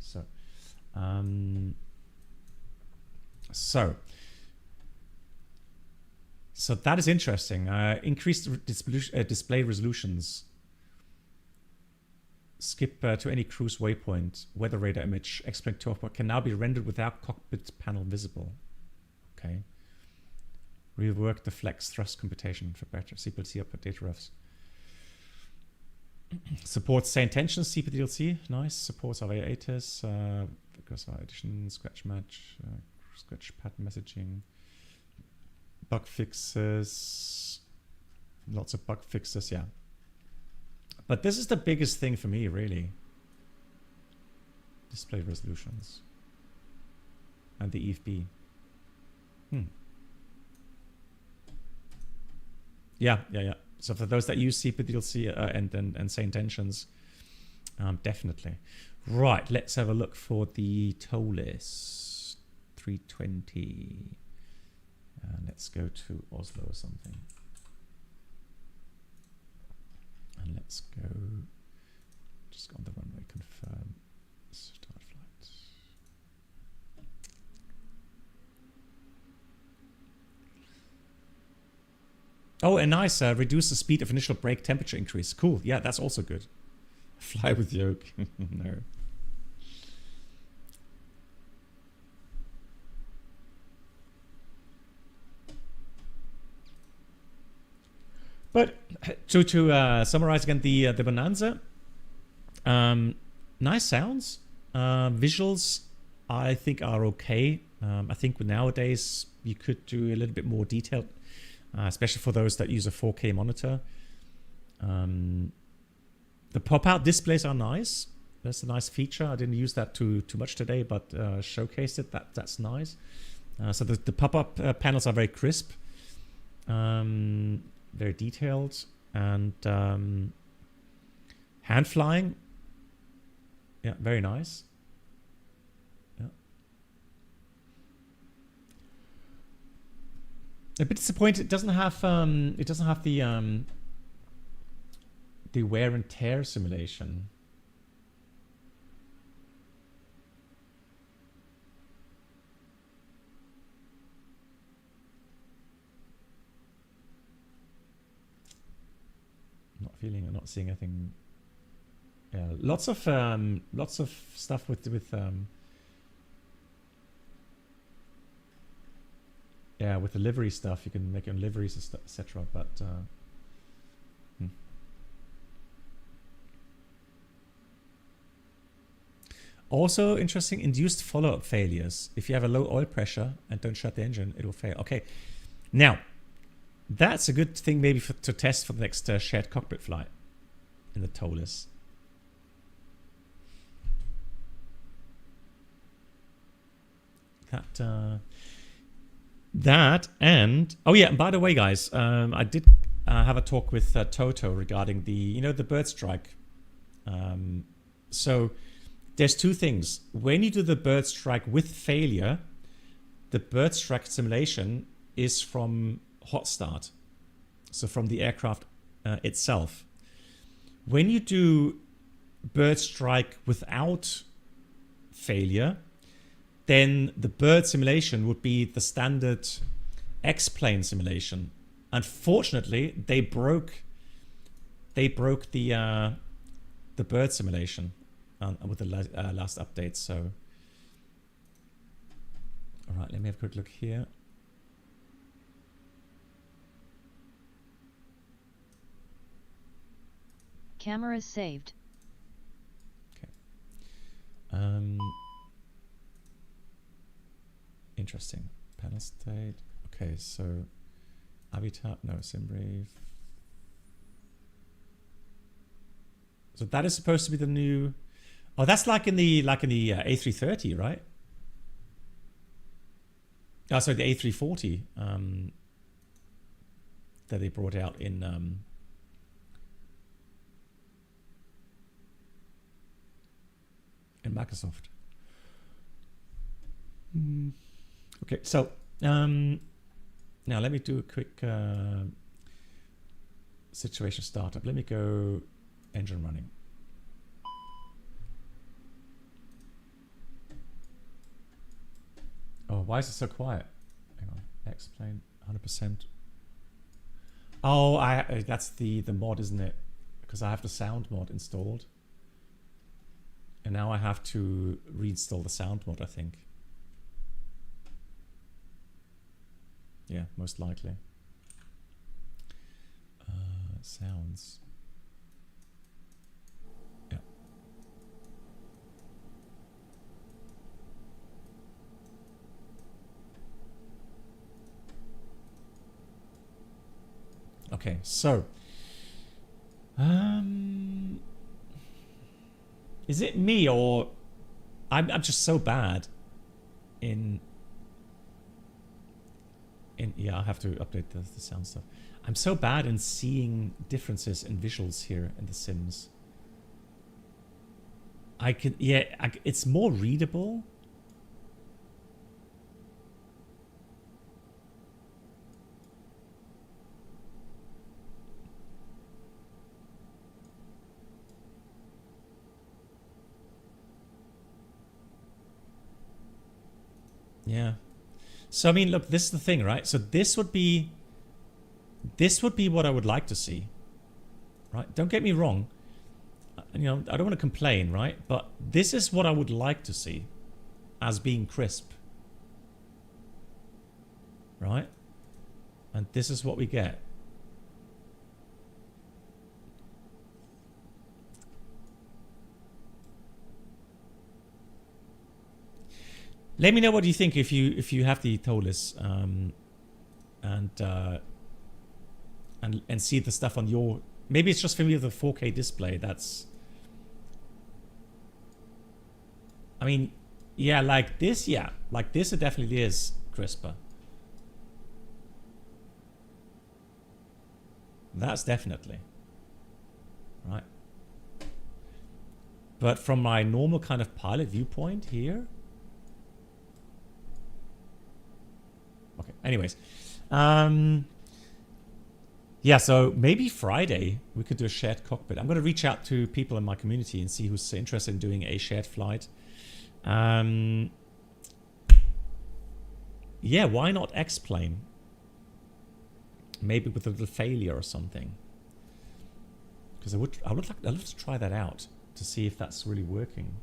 S1: so that is interesting. Increased display resolutions. Skip to any cruise waypoint. Weather radar image. XP12 can now be rendered without cockpit panel visible. Okay. Rework the flex thrust computation for better CPDLC up data refs. Supports say intentions CPDLC. Nice. Supports AVIATIS. Because edition, scratch match, scratch pattern messaging. Bug fixes. Lots of bug fixes, yeah. But this is the biggest thing for me, really. Display resolutions. And the EFB. Yeah. So for those that use CPDLC and say intentions, definitely. Right, let's have a look for the tow list. 320. And let's go to Oslo or something. And let's go, just go on the runway, confirm, start flight. Oh, and nice, reduce the speed of initial brake temperature increase. Cool, yeah, that's also good. Fly with yoke, no. But to summarize again, the Bonanza, nice sounds, visuals I think are okay. I think nowadays you could do a little bit more detailed, especially for those that use a 4K monitor. The pop-out displays are nice. That's a nice feature. I didn't use that too much today, but showcased it. That's nice. So the pop-up panels are very crisp. Very detailed, and hand flying, yeah, very nice. Yeah. A bit disappointed it doesn't have the wear and tear simulation. Not feeling or not seeing anything. Yeah, lots of stuff with yeah, with the livery stuff. You can make your own liveries, etc. But also interesting, induced follow-up failures. If you have a low oil pressure and don't shut the engine, it will fail. Okay, now. That's a good thing maybe to test for the next shared cockpit flight in the tow list. That and oh yeah, and by the way guys, I did have a talk with Toto regarding the the bird strike. So there's two things. When you do the bird strike with failure, the bird strike simulation is from hot start, so from the aircraft itself. When you do bird strike without failure, then the bird simulation would be the standard X-plane simulation. Unfortunately, they broke the bird simulation with the last update. So all right, let me have a quick look here.
S2: Cameras saved.
S1: Okay. Interesting. Panel state. Okay, so Habitat, no, SimBrief. So that is supposed to be the new. Oh, that's like in the A330, right? Oh, sorry, the A340 that they brought out in Microsoft. Okay, so now let me do a quick situation startup. Let me go engine running. Oh, why is it so quiet? Hang on, X-plane 100%. Oh, that's the mod, isn't it? Because I have the sound mod installed. And now I have to reinstall the sound mod, I think. Yeah, most likely. Sounds. Yeah. Okay, so. Is it me or I'm just so bad in yeah, I have to update the sound stuff. I'm so bad in seeing differences in visuals here in the Sims. I can, yeah, it's more readable. Yeah. So I mean, look, this is the thing, right? So this would be what I would like to see, right? Don't get me wrong. You know, I don't want to complain, right? But this is what I would like to see as being crisp, right? And this is what we get. Let me know what you think if you have the TOLIS and see the stuff on your. Maybe it's just for me with a 4K display. That's. I mean, yeah, like this. Yeah, like this. It definitely is crisper. That's definitely right. But from my normal kind of pilot viewpoint here. Okay. Anyways, yeah. So maybe Friday we could do a shared cockpit. I'm going to reach out to people in my community and see who's interested in doing a shared flight. Yeah. Why not X-plane? Maybe with a little failure or something. Because I'd love to try that out to see if that's really working.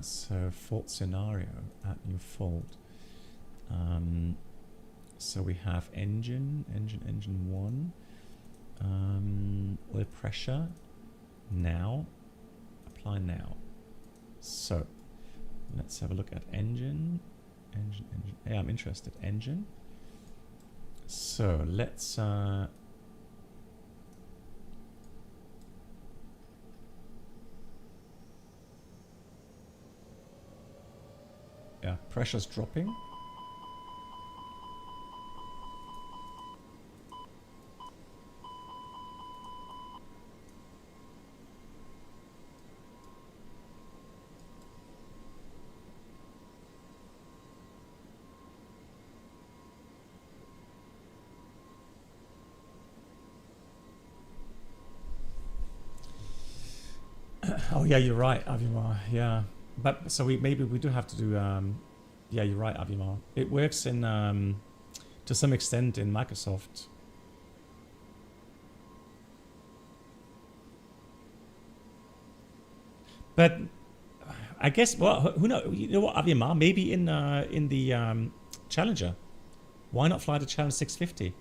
S1: So fault scenario at new fault. So we have engine 1, oil pressure, now, apply now. So let's have a look at engine. Yeah, I'm interested. Engine. So let's yeah, pressure's dropping. Oh yeah, you're right, Avimar. Yeah, but so maybe we do have to do. Yeah, you're right, Avimar. It works in to some extent in Microsoft. But I guess, well, who knows? You know what, Avimar? Maybe in the Challenger. Why not fly the Challenger 650?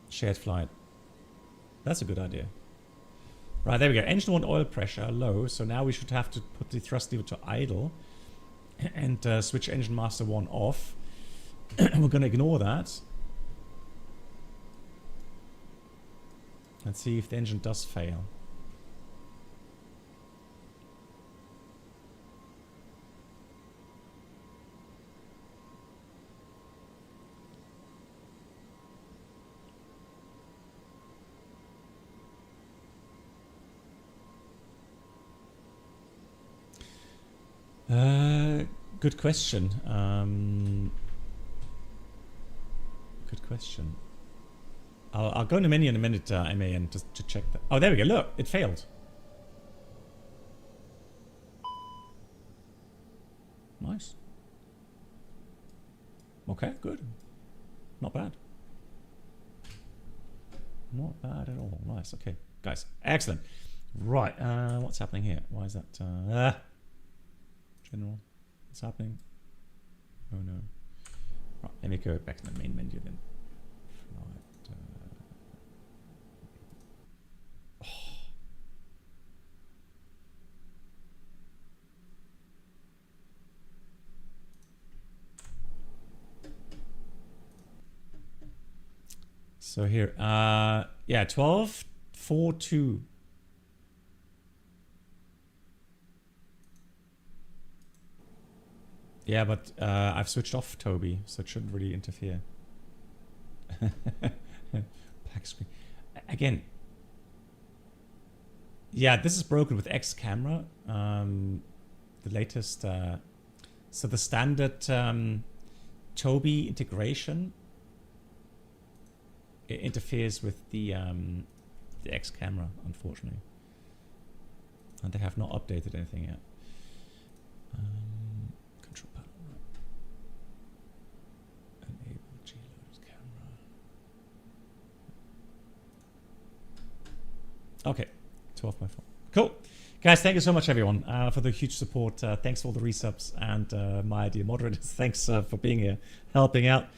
S1: Shared flight. That's a good idea. Right, there we go. Engine 1 oil pressure low. So now we should have to put the thrust lever to idle and switch engine master 1 off. We're going to ignore that. Let's see if the engine does fail. Good question. Good question. I'll go in the menu in a minute, MAN, just to check that. Oh, there we go. Look, it failed. Nice. Okay, good. Not bad. Not bad at all. Nice. Okay, guys. Excellent. Right. What's happening here? Why is that? General. What's happening? Oh no. Right. Let me go back to the main menu then. Flight. So here, yeah, 12.42. Yeah, but I've switched off Toby, so it shouldn't really interfere. Back screen. again, yeah, this is broken with X camera. The latest, so the standard Tobii integration interferes with the X camera, unfortunately, and they have not updated anything yet. Control panel, right. Enable G-load camera. Okay, 12 by 4. Cool. Guys, thank you so much, everyone, for the huge support. Thanks for all the resubs and my dear moderators. Thanks for being here, helping out.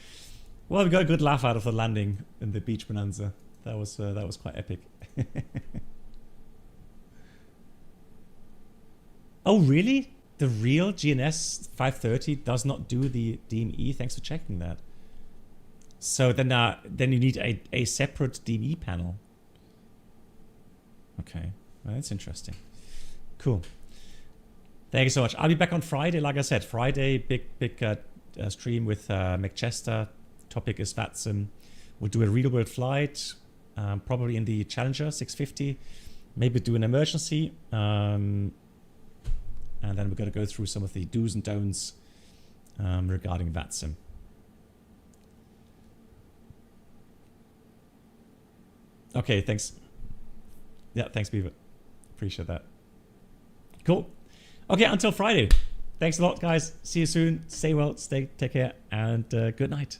S1: Well, we got a good laugh out of the landing in the beach Bonanza. That was quite epic. Oh, really? The real GNS 530 does not do the DME? Thanks for checking that. So then you need a separate DME panel. Okay, well, that's interesting. Cool. Thank you so much. I'll be back on Friday. Like I said, Friday, big stream with McChester. Topic is VATSIM. We'll do a real world flight, probably in the Challenger 650. Maybe do an emergency. And then we're going to go through some of the do's and don'ts regarding VATSIM. Okay, thanks. Yeah, thanks, Beaver. Appreciate that. Cool. Okay, until Friday. Thanks a lot, guys. See you soon. Stay well, take care, and good night.